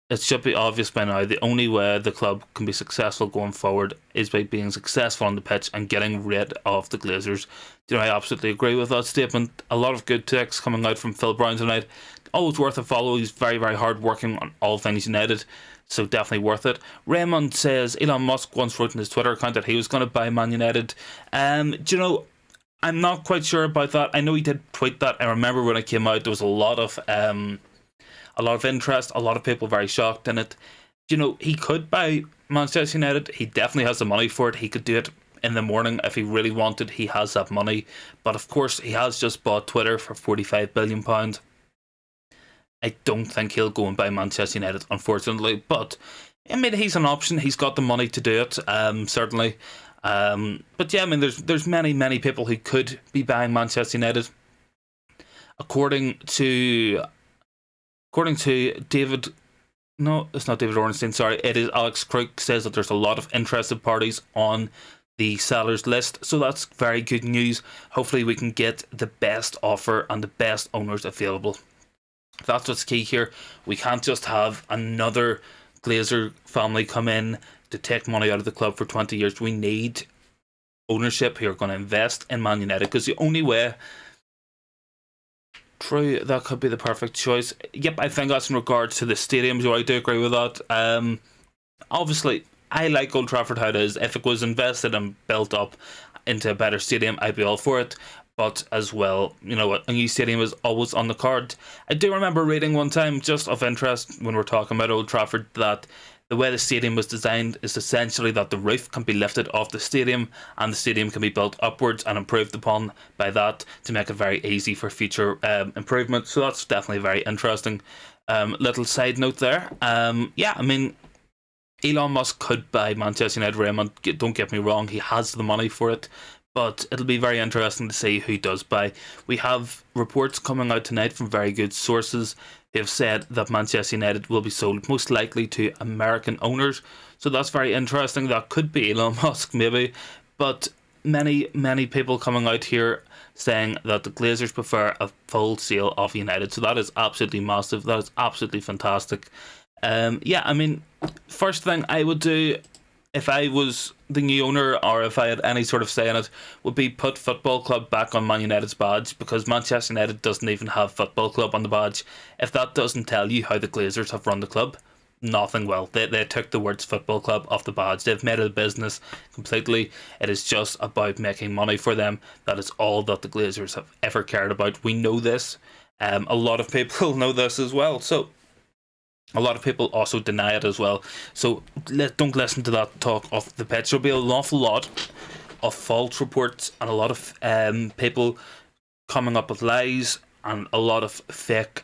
it should be obvious by now, the only way the club can be successful going forward is by being successful on the pitch and getting rid of the Glazers. I absolutely agree with that statement. A lot of good takes coming out from Phil Brown tonight. Always worth a follow. He's very, very hard working on all things United, so definitely worth it. Raymond says Elon Musk once wrote in his Twitter account that he was going to buy Man United. I'm not quite sure about that. I know he did tweet that. I remember when it came out, there was a lot of interest, a lot of people very shocked in it. He could buy Manchester United. He definitely has the money for it. He could do it in the morning if he really wanted. He has that money. But of course, he has just bought Twitter for £45 billion. I don't think he'll go and buy Manchester United, unfortunately. But, I mean, he's an option. He's got the money to do it, certainly. But yeah, I mean, there's many, many people who could be buying Manchester United. According to David, no, it's not David Ornstein, sorry, it is Alex Crook, says that there's a lot of interested parties on the sellers list, so that's very good news. Hopefully we can get the best offer and the best owners available. That's what's key here. We can't just have another Glazer family come in to take money out of the club for 20 years. We need ownership who are going to invest in Man United, because the only way... True, that could be the perfect choice. Yep, I think that's in regards to the stadium, so I do agree with that. Obviously, I like Old Trafford how it is. If it was invested and built up into a better stadium, I'd be all for it. But as well, a new stadium is always on the card. I do remember reading one time, just of interest, when we're talking about Old Trafford, that the way the stadium was designed is essentially that the roof can be lifted off the stadium and the stadium can be built upwards and improved upon by that to make it very easy for future improvement. So that's definitely very interesting. Little side note there. Yeah, I mean, Elon Musk could buy Manchester United, Raymond. Don't get me wrong, he has the money for it. But it'll be very interesting to see who does buy. We have reports coming out tonight from very good sources who have said that Manchester United will be sold most likely to American owners. So that's very interesting. That could be Elon Musk maybe. But many, many people coming out here saying that the Glazers prefer a full sale of United. So that is absolutely massive. That is absolutely fantastic. Yeah, I mean, first thing I would do if I was the new owner, or if I had any sort of say in it, would be put Football Club back on Man United's badge, because Manchester United doesn't even have Football Club on the badge. If that doesn't tell you how the Glazers have run the club, nothing will. They took the words Football Club off the badge. They've made it a business completely. It is just about making money for them. That is all that the Glazers have ever cared about. We know this. A lot of people know this as well. So a lot of people also deny it as well. So don't listen to that talk off the pitch. There'll be an awful lot of false reports and a lot of people coming up with lies and a lot of fake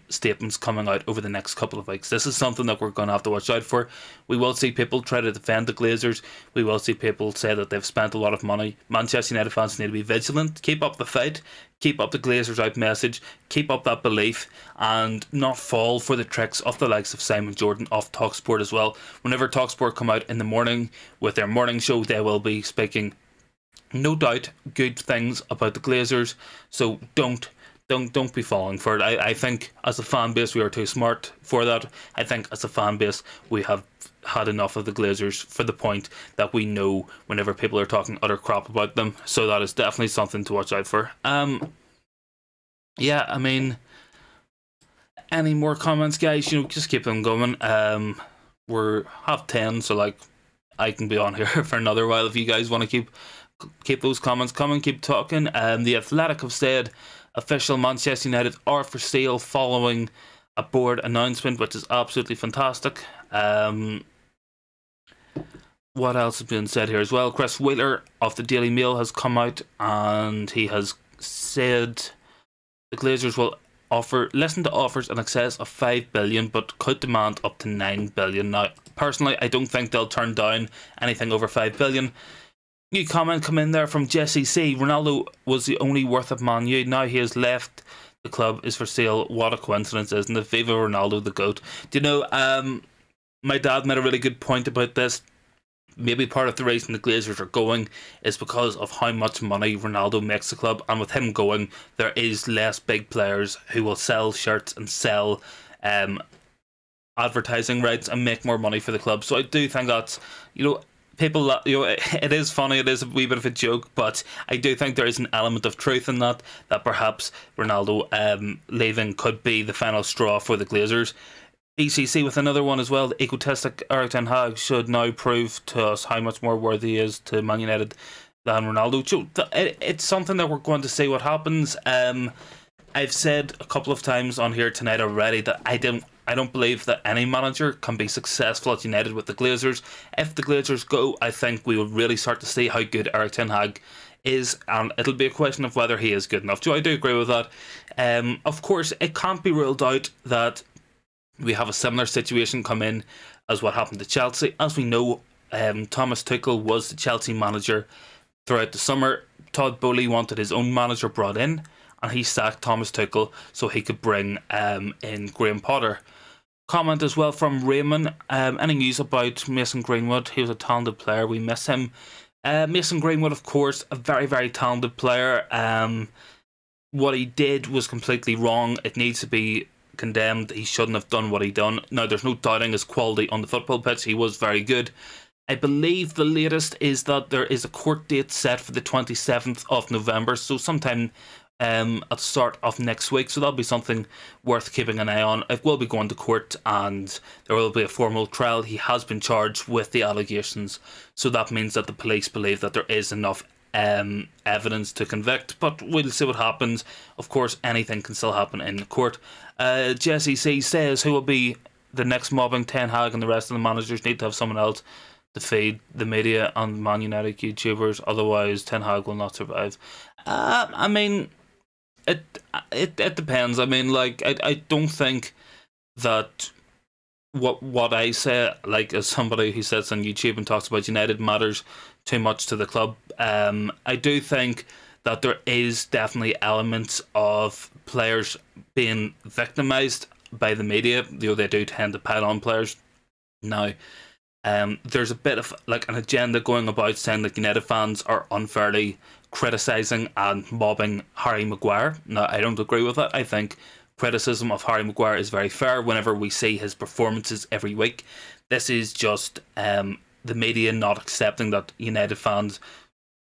statements coming out over the next couple of weeks. This is something that we're going to have to watch out for. We will see people try to defend the Glazers. We will see people say that they've spent a lot of money. Manchester United fans need to be vigilant. Keep up the fight. Keep up the Glazers out message. Keep up that belief and not fall for the tricks of the likes of Simon Jordan off TalkSport as well. Whenever TalkSport come out in the morning with their morning show, they will be speaking, no doubt, good things about the Glazers. So don't be falling for it. I think as a fan base we are too smart for that. I think as a fan base we have had enough of the Glazers for the point that we know whenever people are talking utter crap about them. So that is definitely something to watch out for. Yeah, I mean, any more comments, guys? Just keep them going. We're 10:30, so like I can be on here for another while if you guys want to keep those comments coming, keep talking. The Athletic have said official Manchester United are for sale following a board announcement, which is absolutely fantastic. What else has been said here as well? Chris Wheeler of the Daily Mail has come out and he has said the Glazers will listen to offers in excess of 5 billion but could demand up to 9 billion. Now, personally, I don't think they'll turn down anything over 5 billion. New comment come in there from Jesse C. Ronaldo was the only worth of Man U. Now he has left. The club is for sale. What a coincidence, isn't it? Viva Ronaldo, the GOAT. Do you know, my dad made a really good point about this. Maybe part of the reason the Glazers are going is because of how much money Ronaldo makes the club. And with him going, there is less big players who will sell shirts and sell advertising rights and make more money for the club. So I do think that's, people, it is funny, it is a wee bit of a joke, but I do think there is an element of truth in that perhaps Ronaldo leaving could be the final straw for the Glazers. ECC with another one as well. The egotistic Erik ten Hag should now prove to us how much more worthy he is to Man United than Ronaldo. It's something that we're going to see what happens. I've said a couple of times on here tonight already that I don't believe that any manager can be successful at United with the Glazers. If the Glazers go, I think we will really start to see how good Erik ten Hag is, and it'll be a question of whether he is good enough. I do agree with that. Of course, it can't be ruled out that we have a similar situation come in as what happened to Chelsea. As we know, Thomas Tuchel was the Chelsea manager throughout the summer. Todd Bowley wanted his own manager brought in, and he sacked Thomas Tuchel so he could bring in Graham Potter. Comment as well from Raymond. Any news about Mason Greenwood? He was a talented player. We miss him. Mason Greenwood, of course, a very, very talented player. What he did was completely wrong. It needs to be condemned. He shouldn't have done what he done. Now, there's no doubting his quality on the football pitch. He was very good. I believe the latest is that there is a court date set for the 27th of November, so sometime at the start of next week. So that'll be something worth keeping an eye on. It will be going to court and there will be a formal trial. He has been charged with the allegations, so that means that the police believe that there is enough evidence to convict, but we'll see what happens. Of course, anything can still happen in court. Jesse C says, who will be the next mobbing Ten Hag, and the rest of the managers need to have someone else to feed the media and Man United YouTubers, otherwise Ten Hag will not survive. I mean, it depends. I mean, like, I don't think that what I say, like, as somebody who sits on YouTube and talks about United, matters too much to the club. I do think that there is definitely elements of players being victimised by the media. They do tend to pile on players. Now, there's a bit of like an agenda going about saying that United fans are unfairly criticising and mobbing Harry Maguire. Now, I don't agree with that. I think criticism of Harry Maguire is very fair whenever we see his performances every week. This is just the media not accepting that United fans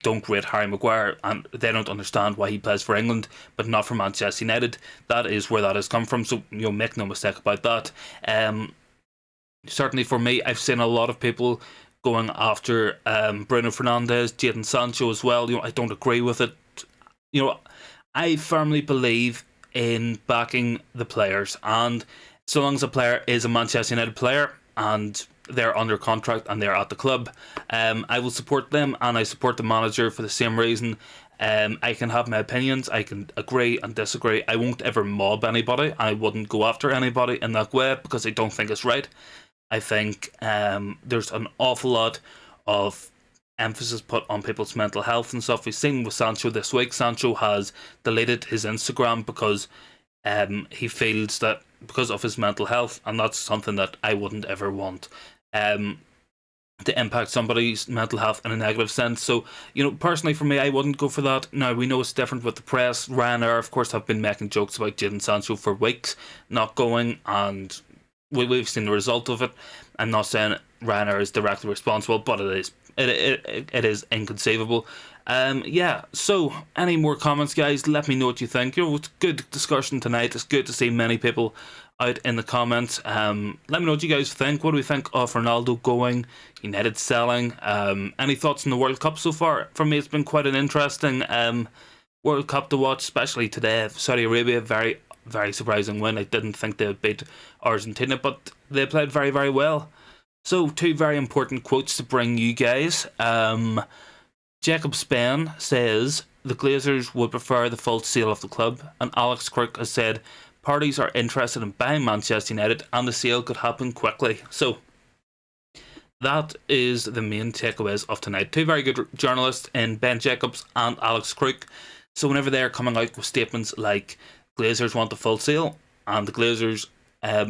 don't rate Harry Maguire and they don't understand why he plays for England but not for Manchester United. That is where that has come from, so make no mistake about that. Certainly for me, I've seen a lot of people going after Bruno Fernandes, Jadon Sancho as well. I don't agree with it. I firmly believe in backing the players, and so long as a player is a Manchester United player and they're under contract and they're at the club, I will support them, and I support the manager for the same reason. I can have my opinions, I can agree and disagree. I won't ever mob anybody. I wouldn't go after anybody in that way because I don't think it's right. I think there's an awful lot of emphasis put on people's mental health and stuff. We've seen with Sancho this week. Sancho has deleted his Instagram because he feels that because of his mental health, and that's something that I wouldn't ever want to impact somebody's mental health in a negative sense. So, personally for me, I wouldn't go for that. Now, we know it's different with the press. Ryanair, of course, have been making jokes about Jadon Sancho for weeks not going, and we've seen the result of it. I'm not saying Ryanair is directly responsible, but it is. It is inconceivable. So any more comments, guys? Let me know what you think. It's good discussion tonight. It's good to see many people out in the comments. Let me know what you guys think. What do we think of Ronaldo going, United selling? Any thoughts on the World Cup so far? For me, it's been quite an interesting World Cup to watch, especially today. Saudi Arabia, very, very surprising win. I didn't think they would beat Argentina, but they played very, very well. So, two very important quotes to bring you guys. Jacob Spain says the Glazers would prefer the full sale of the club, and Alex Crook has said parties are interested in buying Manchester United and the sale could happen quickly. So that is the main takeaways of tonight. Two very good journalists in Ben Jacobs and Alex Crook. So whenever they're coming out with statements like Glazers want the full sale and the Glazers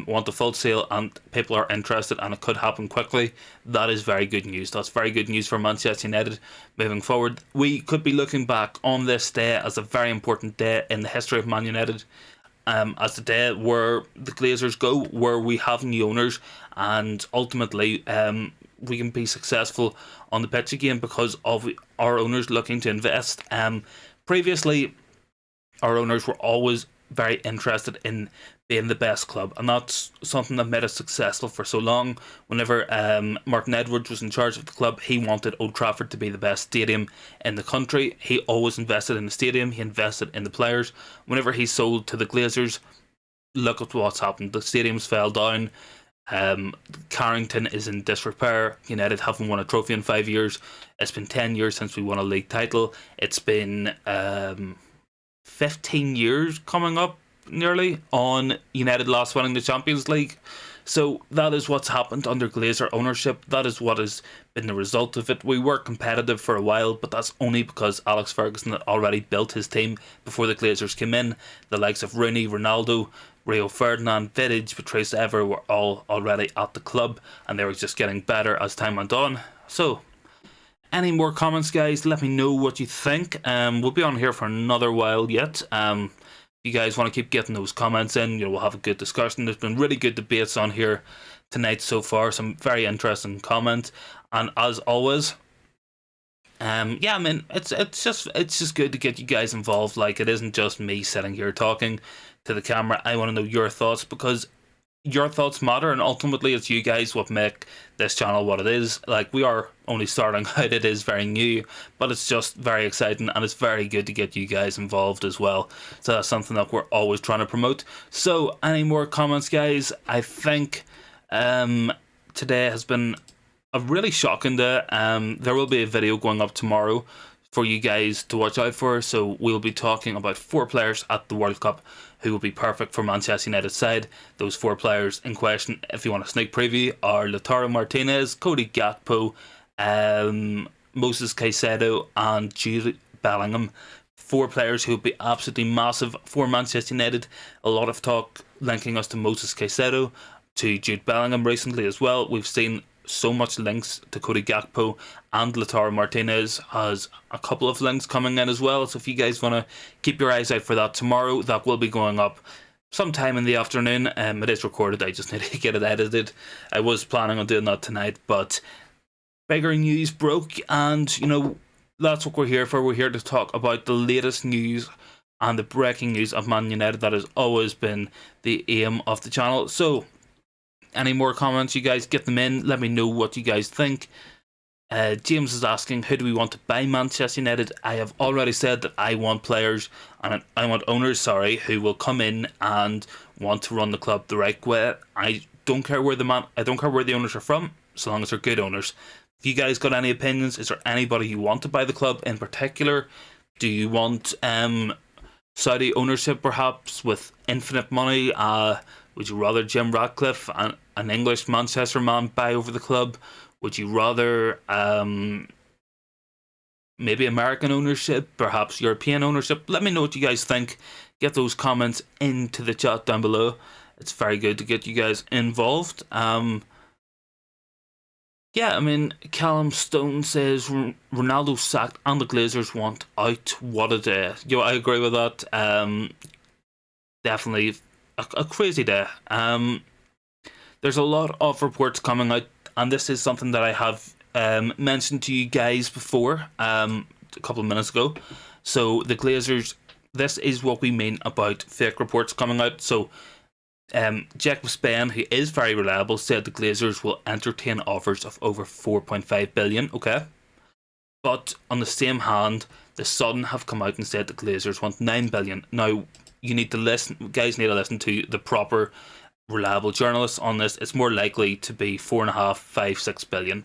want the full sale and people are interested and it could happen quickly, that is very good news. That's very good news for Manchester United moving forward. We could be looking back on this day as a very important day in the history of Man United. as the day where the Glazers go, where we have new owners, and ultimately we can be successful on the pitch again because of our owners looking to invest. Previously, our owners were always very interested in being the best club, and that's something that made us successful for so long. Whenever Martin Edwards was in charge of the club, he wanted Old Trafford to be the best stadium in the country. He always invested in the stadium, he invested in the players. Whenever he sold to the Glazers, look at what's happened. The stadiums fell down. Carrington is in disrepair. United haven't won a trophy in 5 years. It's been 10 years since we won a league title. It's been 15 years coming up nearly on United last winning the Champions League. So that is what's happened under Glazer ownership. That is what has been the result of it. We were competitive for a while, but that's only because Alex Ferguson had already built his team before the Glazers came in. The likes of Rooney, Ronaldo, Rio Ferdinand, Vidic, Patrice Evra were all already at the club, and they were just getting better as time went on. So, any more comments, guys? Let me know what you think. We'll be on here for another while yet. If you guys want to keep getting those comments in, we'll have a good discussion. There's been really good debates on here tonight so far. Some very interesting comments, and as always, yeah, I mean, it's just good to get you guys involved. Like, it isn't just me sitting here talking to the camera. I want to know your thoughts, because your thoughts matter, and ultimately it's you guys what make this channel what it is. Like, we are only starting out, it is very new, but it's just very exciting, and it's very good to get you guys involved as well. So that's something that we're always trying to promote. So any more comments, guys? I think today has been a really shocking day. There will be a video going up tomorrow for you guys to watch out for. So we'll be talking about 4 players at the World Cup who will be perfect for Manchester United side. Those 4 players in question, if you want a sneak preview, are Lautaro Martinez, Cody Gakpo, Moses Caicedo and Jude Bellingham. 4 players who will be absolutely massive for Manchester United. A lot of talk linking us to Moses Caicedo, to Jude Bellingham recently as well. We've seen so much links to Cody Gakpo, and Lautaro Martinez has a couple of links coming in as well. So if you guys want to keep your eyes out for that tomorrow, that will be going up sometime in the afternoon. It is recorded, I just need to get it edited. I was planning on doing that tonight, but bigger news broke, and that's what we're here for. We're here to talk about the latest news and the breaking news of Man United. That has always been the aim of the channel. So any more comments, you guys get them in. Let me know what you guys think. James is asking, who do we want to buy Manchester United? I have already said that I want players, and I want owners, who will come in and want to run the club the right way. I don't care where the owners are from, so long as they're good owners. If you guys got any opinions, is there anybody you want to buy the club in particular? Do you want Saudi ownership perhaps with infinite money? Would you rather Jim Ratcliffe, an English Manchester man, buy over the club? Would you rather maybe American ownership, perhaps European ownership? Let me know what you guys think. Get those comments into the chat down below. It's very good to get you guys involved. Yeah, I mean, Callum Stone says Ronaldo sacked and the Glazers want out. What a day. I agree with that. Definitely a crazy day. There's a lot of reports coming out, and this is something that I have mentioned to you guys before, a couple of minutes ago. So the Glazers, this is what we mean about fake reports coming out. So Jack Spain, who is very reliable, said the Glazers will entertain offers of over 4.5 billion. Okay, but on the same hand, the Sun have come out and said the Glazers want 9 billion. Now, you need to listen, guys need to listen to the proper reliable journalists on this. It's more likely to be 4.5, 5, 6 billion.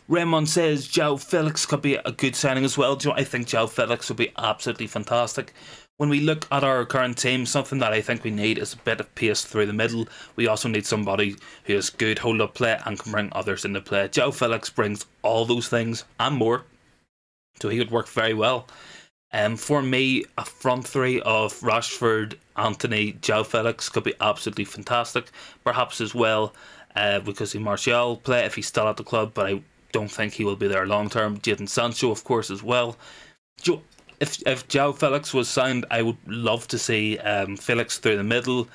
Raymond says João Felix could be a good signing as well. I think João Felix would be absolutely fantastic. When we look at our current team, something that I think we need is a bit of pace through the middle. We also need somebody who has good hold-up play and can bring others into play. João Felix brings all those things and more, so he would work very well. For me, a front 3 of Rashford, Antony, João Felix could be absolutely fantastic. Perhaps as well, because Martial play if he's still at the club, but I don't think he will be there long term. Jadon Sancho, of course, as well. if João Felix was signed, I would love to see Felix through the middle.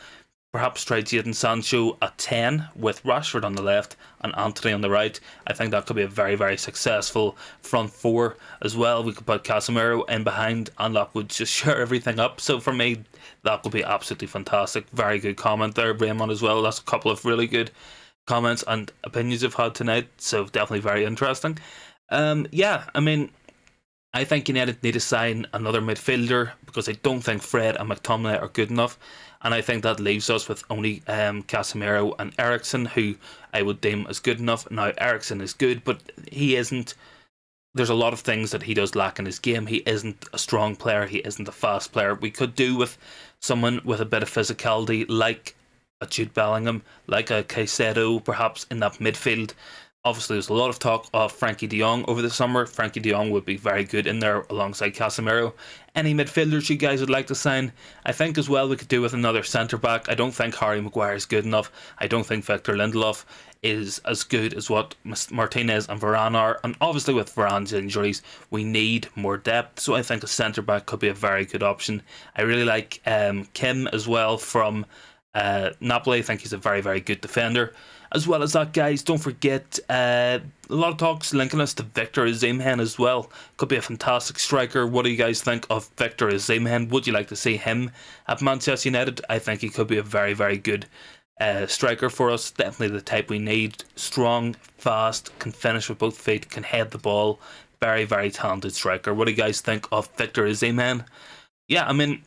Perhaps try Jadon Sancho at 10 with Rashford on the left and Antony on the right. I think that could be a very, very successful front four as well. We could put Casemiro in behind and that would just share everything up. So for me, that would be absolutely fantastic. Very good comment there, Raymond, as well. That's a couple of really good comments and opinions you've had tonight. So definitely very interesting. Yeah, I mean, I think United need to sign another midfielder because I don't think Fred and McTominay are good enough. And I think that leaves us with only Casemiro and Eriksen, who I would deem as good enough. Now, Eriksen is good, but he isn't. There's a lot of things that he does lack in his game. He isn't a strong player. He isn't a fast player. We could do with someone with a bit of physicality, like a Jude Bellingham, like a Caicedo, perhaps in that midfield. Obviously, there's a lot of talk of Frankie de Jong over the summer. Frankie de Jong would be very good in there alongside Casemiro. Any midfielders you guys would like to sign? I think as well we could do with another centre-back. I don't think Harry Maguire is good enough. I don't think Victor Lindelof is as good as what Martinez and Varane are. And obviously with Varane's injuries, we need more depth. So I think a centre-back could be a very good option. I really like Kim as well from Napoli. I think he's a very, very good defender. As well as that, guys, don't forget a lot of talks linking us to Victor Osimhen as well. Could be a fantastic striker. What do you guys think of Victor Osimhen? Would you like to see him at Manchester United? I think he could be a very, very good striker for us. Definitely the type we need. Strong, fast, can finish with both feet, can head the ball. Very, very talented striker. What do you guys think of Victor Osimhen? Yeah, I mean,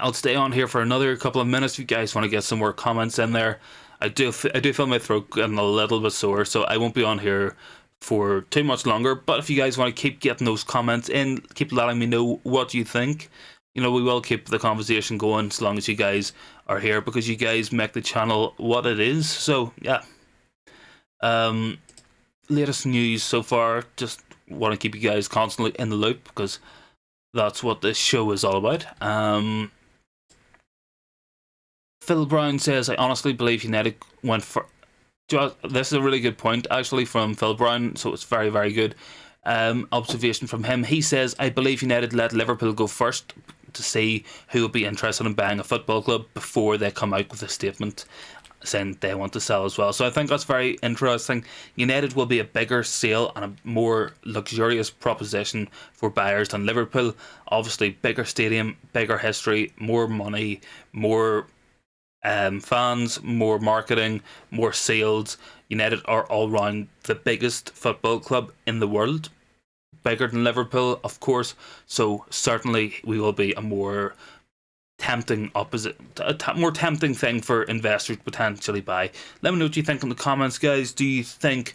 I'll stay on here for another couple of minutes if you guys want to get some more comments in there. I do feel my throat getting a little bit sore, so I won't be on here for too much longer. But if you guys want to keep getting those comments in, keep letting me know what you think. You know, we will keep the conversation going as long as you guys are here, because you guys make the channel what it is. So yeah, latest news so far. Just want to keep you guys constantly in the loop because that's what this show is all about. Phil Brown says, I honestly believe United went for... This is a really good point, actually, from Phil Brown, so it's very, very good observation from him. He says, I believe United let Liverpool go first to see who would be interested in buying a football club before they come out with a statement saying they want to sell as well. So I think that's very interesting. United will be a bigger sale and a more luxurious proposition for buyers than Liverpool. Obviously, bigger stadium, bigger history, more money, more... fans, more marketing, more sales. United are all round the biggest football club in the world, bigger than Liverpool, of course. So certainly we will be a more tempting more tempting thing for investors to potentially buy. Let me know what you think in the comments, guys. Do you think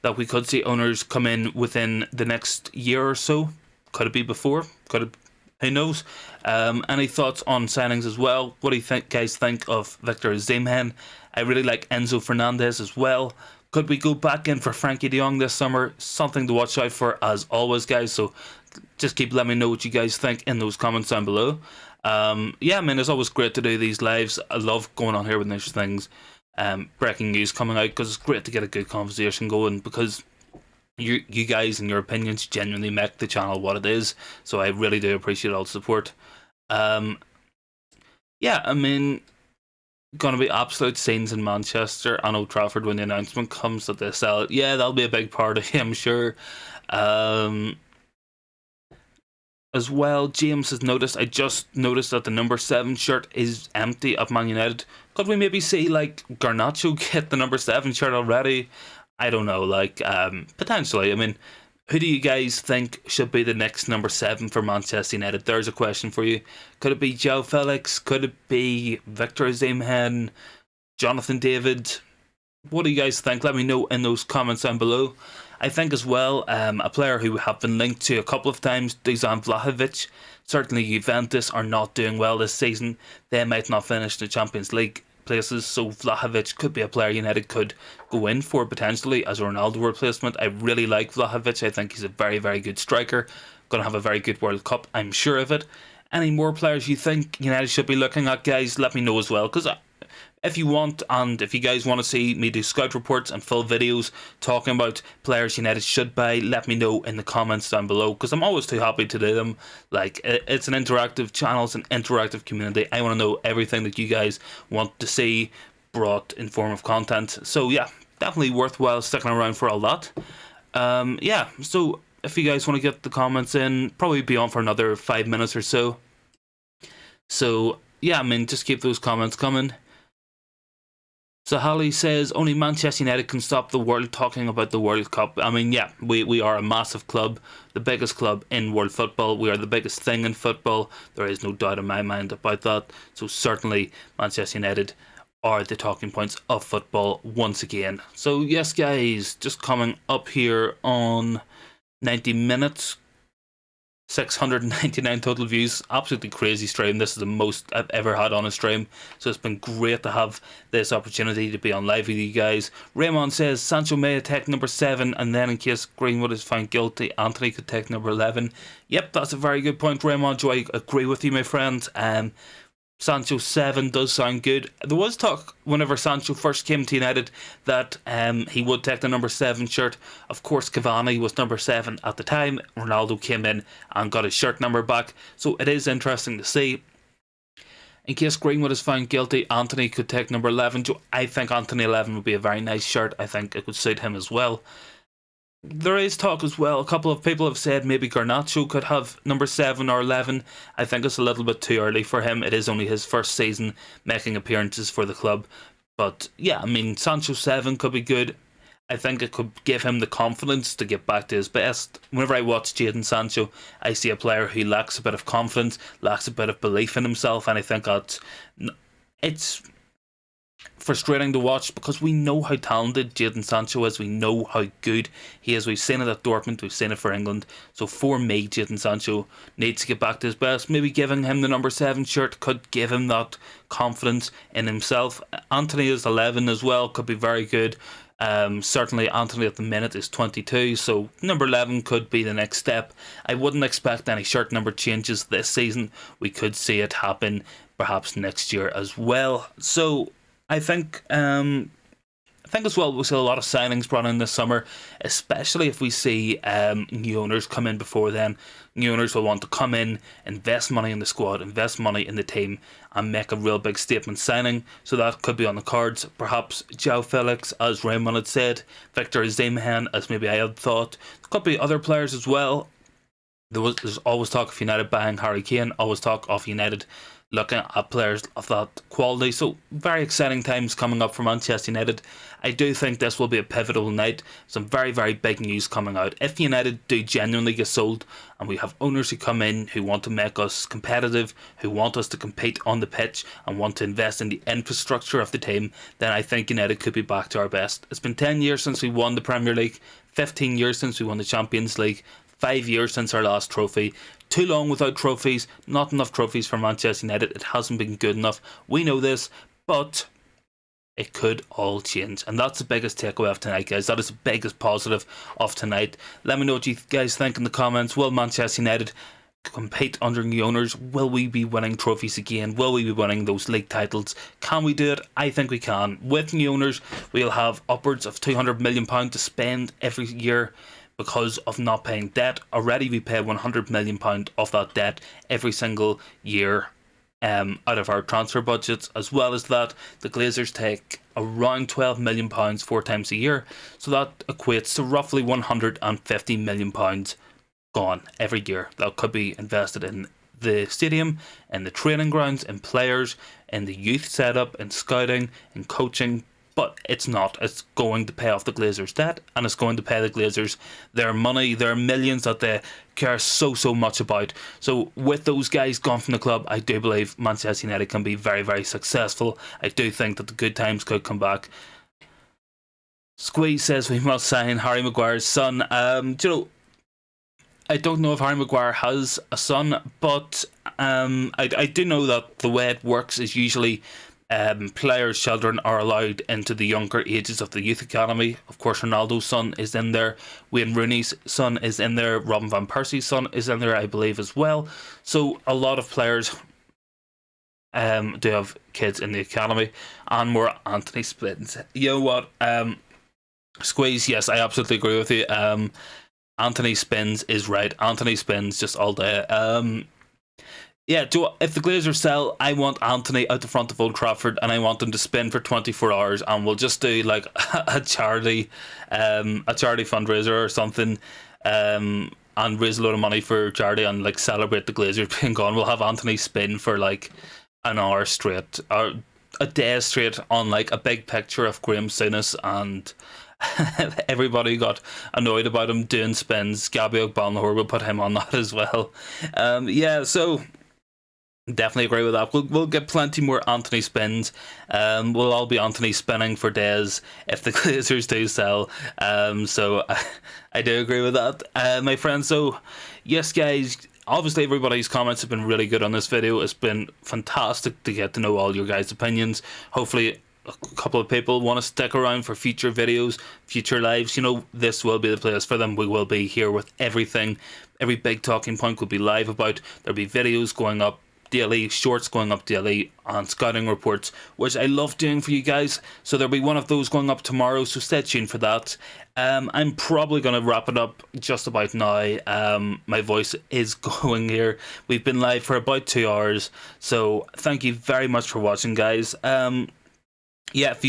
that we could see owners come in within the next year or so? Could it be before? Could it? Who knows? Any thoughts on signings as well? What do you guys think of Victor Osimhen? I really like Enzo Fernandez as well. Could we go back in for Frankie de Jong this summer? Something to watch out for as always, guys. So just keep letting me know what you guys think in those comments down below. Yeah, I mean, it's always great to do these lives. I love going on here with these things. Breaking news coming out, because it's great to get a good conversation going, because you guys and your opinions genuinely make the channel what it is. So I really do appreciate all the support. Yeah, I mean, gonna be absolute scenes in Manchester and Old Trafford when the announcement comes that they sell it. Yeah, that'll be a big part of it, I'm sure. As well, James has noticed, I just noticed that the number 7 shirt is empty at Man United. Could we maybe see like Garnacho get the number 7 shirt already? I don't know, like, potentially. I mean, who do you guys think should be the next number 7 for Manchester United? There's a question for you. Could it be João Felix? Could it be Victor Osimhen? Jonathan David? What do you guys think? Let me know in those comments down below. I think as well, a player who have been linked to a couple of times, Dusan Vlahovic. Certainly Juventus are not doing well this season. They might not finish the Champions League places, so Vlahovic could be a player United could go in for potentially as a Ronaldo replacement. I really like Vlahovic. I think he's a very, very good striker. Going to have a very good World Cup, I'm sure of it. Any more players you think United should be looking at, guys? Let me know as well, because If you want, and if you guys want to see me do scout reports and full videos talking about players United should buy, let me know in the comments down below, because I'm always too happy to do them. Like, it's an interactive channel, it's an interactive community. I want to know everything that you guys want to see brought in form of content. So yeah, definitely worthwhile sticking around for all that. Yeah, so if you guys want to get the comments in, probably be on for another 5 minutes or so. So yeah, I mean, just keep those comments coming. So Holly says only Manchester United can stop the world talking about the World Cup. I mean, yeah, we are a massive club, the biggest club in world football. We are the biggest thing in football. There is no doubt in my mind about that. So certainly Manchester United are the talking points of football once again. So yes, guys, just coming up here on 90 minutes. 699 total views. Absolutely crazy stream. This is the most I've ever had on a stream, so it's been great to have this opportunity to be on live with you guys. Raymond says Sancho may take number 7, and then in case Greenwood is found guilty, Anthony could take number 11. Yep, that's a very good point, Raymond. Do I agree with you, my friend? Sancho 7 does sound good. There was talk whenever Sancho first came to United that he would take the number 7 shirt. Of course, Cavani was number 7 at the time. Ronaldo came in and got his shirt number back. So it is interesting to see. In case Greenwood is found guilty, Anthony could take number 11. I think Anthony 11 would be a very nice shirt. I think it would suit him as well. There is talk as well. A couple of people have said maybe Garnacho could have number 7 or 11. I think it's a little bit too early for him. It is only his first season making appearances for the club. But yeah, I mean, Sancho 7 could be good. I think it could give him the confidence to get back to his best. Whenever I watch Jadon Sancho, I see a player who lacks a bit of confidence, lacks a bit of belief in himself, and I think it's frustrating to watch because we know how talented Jadon Sancho is. We know how good he is. We've seen it at Dortmund. We've seen it for England. So for me, Jadon Sancho needs to get back to his best. Maybe giving him the number 7 shirt could give him that confidence in himself. Anthony is 11 as well. Could be very good. Certainly Anthony at the minute is 22, so number 11 could be the next step. I wouldn't expect any shirt number changes this season. We could see it happen perhaps next year as well. So I think as well we'll see a lot of signings brought in this summer, especially if we see new owners come in before then. New owners will want to come in, invest money in the squad, invest money in the team, and make a real big statement signing. So that could be on the cards. Perhaps João Felix, as Raymond had said, Victor Osimhen, as maybe I had thought. There could be other players as well. There's always talk of United buying Harry Kane, always talk of United looking at players of that quality. So very exciting times coming up for Manchester United. I do think this will be a pivotal night. Some very, very big news coming out. If United do genuinely get sold, and we have owners who come in who want to make us competitive, who want us to compete on the pitch and want to invest in the infrastructure of the team, then I think United could be back to our best. It's been 10 years since we won the Premier League, 15 years since we won the Champions League, 5 years since our last trophy. Too long without trophies, not enough trophies for Manchester United. It hasn't been good enough. We know this, but it could all change. And that's the biggest takeaway of tonight, guys. That is the biggest positive of tonight. Let me know what you guys think in the comments. Will Manchester United compete under new owners? Will we be winning trophies again? Will we be winning those league titles? Can we do it? I think we can. With new owners, we'll have upwards of £200 million to spend every year because of not paying debt. Already we pay £100 million of that debt every single year out of our transfer budgets. As well as that, the Glazers take around £12 million 4 times a year, so that equates to roughly £150 million gone every year that could be invested in the stadium, in the training grounds, in players, in the youth setup, in scouting, in coaching. But it's not. It's going to pay off the Glazers' debt, and it's going to pay the Glazers their money, their millions that they care so much about. So with those guys gone from the club, I do believe Manchester United can be very, very successful. I do think that the good times could come back. Squeeze says we must sign Harry Maguire's son. I don't know if Harry Maguire has a son, but I do know that the way it works is usually players' children are allowed into the younger ages of the youth academy. Of course, Ronaldo's son is in there, Wayne Rooney's son is in there, Robin van Persie's son is in there, I believe, as well. So a lot of players do have kids in the academy, and more Anthony Spins. You know what? Squeeze, yes, I absolutely agree with you. Anthony Spins is right. Anthony Spins just all day. Yeah, if the Glazers sell, I want Anthony out the front of Old Trafford, and I want him to spin for 24 hours, and we'll just do like a charity fundraiser or something, and raise a load of money for charity and like celebrate the Glazers being gone. We'll have Anthony spin for like an hour straight or a day straight on like a big picture of Graham Souness, and everybody got annoyed about him doing spins. Gabby Ogbanlahor will put him on that as well. Yeah, so definitely agree with that. We'll get plenty more Anthony spins. We'll all be Anthony spinning for days if the Glazers do sell. So I do agree with that, my friends. So yes, guys. Obviously, everybody's comments have been really good on this video. It's been fantastic to get to know all your guys' opinions. Hopefully, a couple of people want to stick around for future videos, future lives. You know, this will be the place for them. We will be here with everything. Every big talking point will be live about. There'll be videos going up daily, shorts going up daily, and scouting reports, which I love doing for you guys. So there'll be one of those going up tomorrow, so stay tuned for that. I'm probably going to wrap it up just about now. My voice is going here. We've been live for about 2 hours, so thank you very much for watching, guys. Yeah, if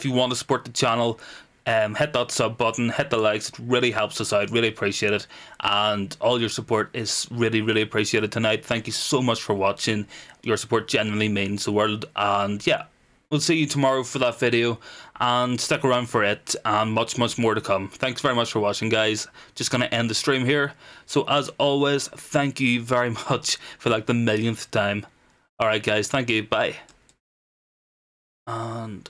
you want to support the channel, hit that sub button, hit the likes. It really helps us out. Really appreciate it, and all your support is really appreciated tonight. Thank you so much for watching. Your support genuinely means the world. And yeah, we'll see you tomorrow for that video, and stick around for it, and much more to come. Thanks very much for watching, guys. Just gonna end the stream here. So as always, thank you very much for like the millionth time. Alright guys, thank you, bye. And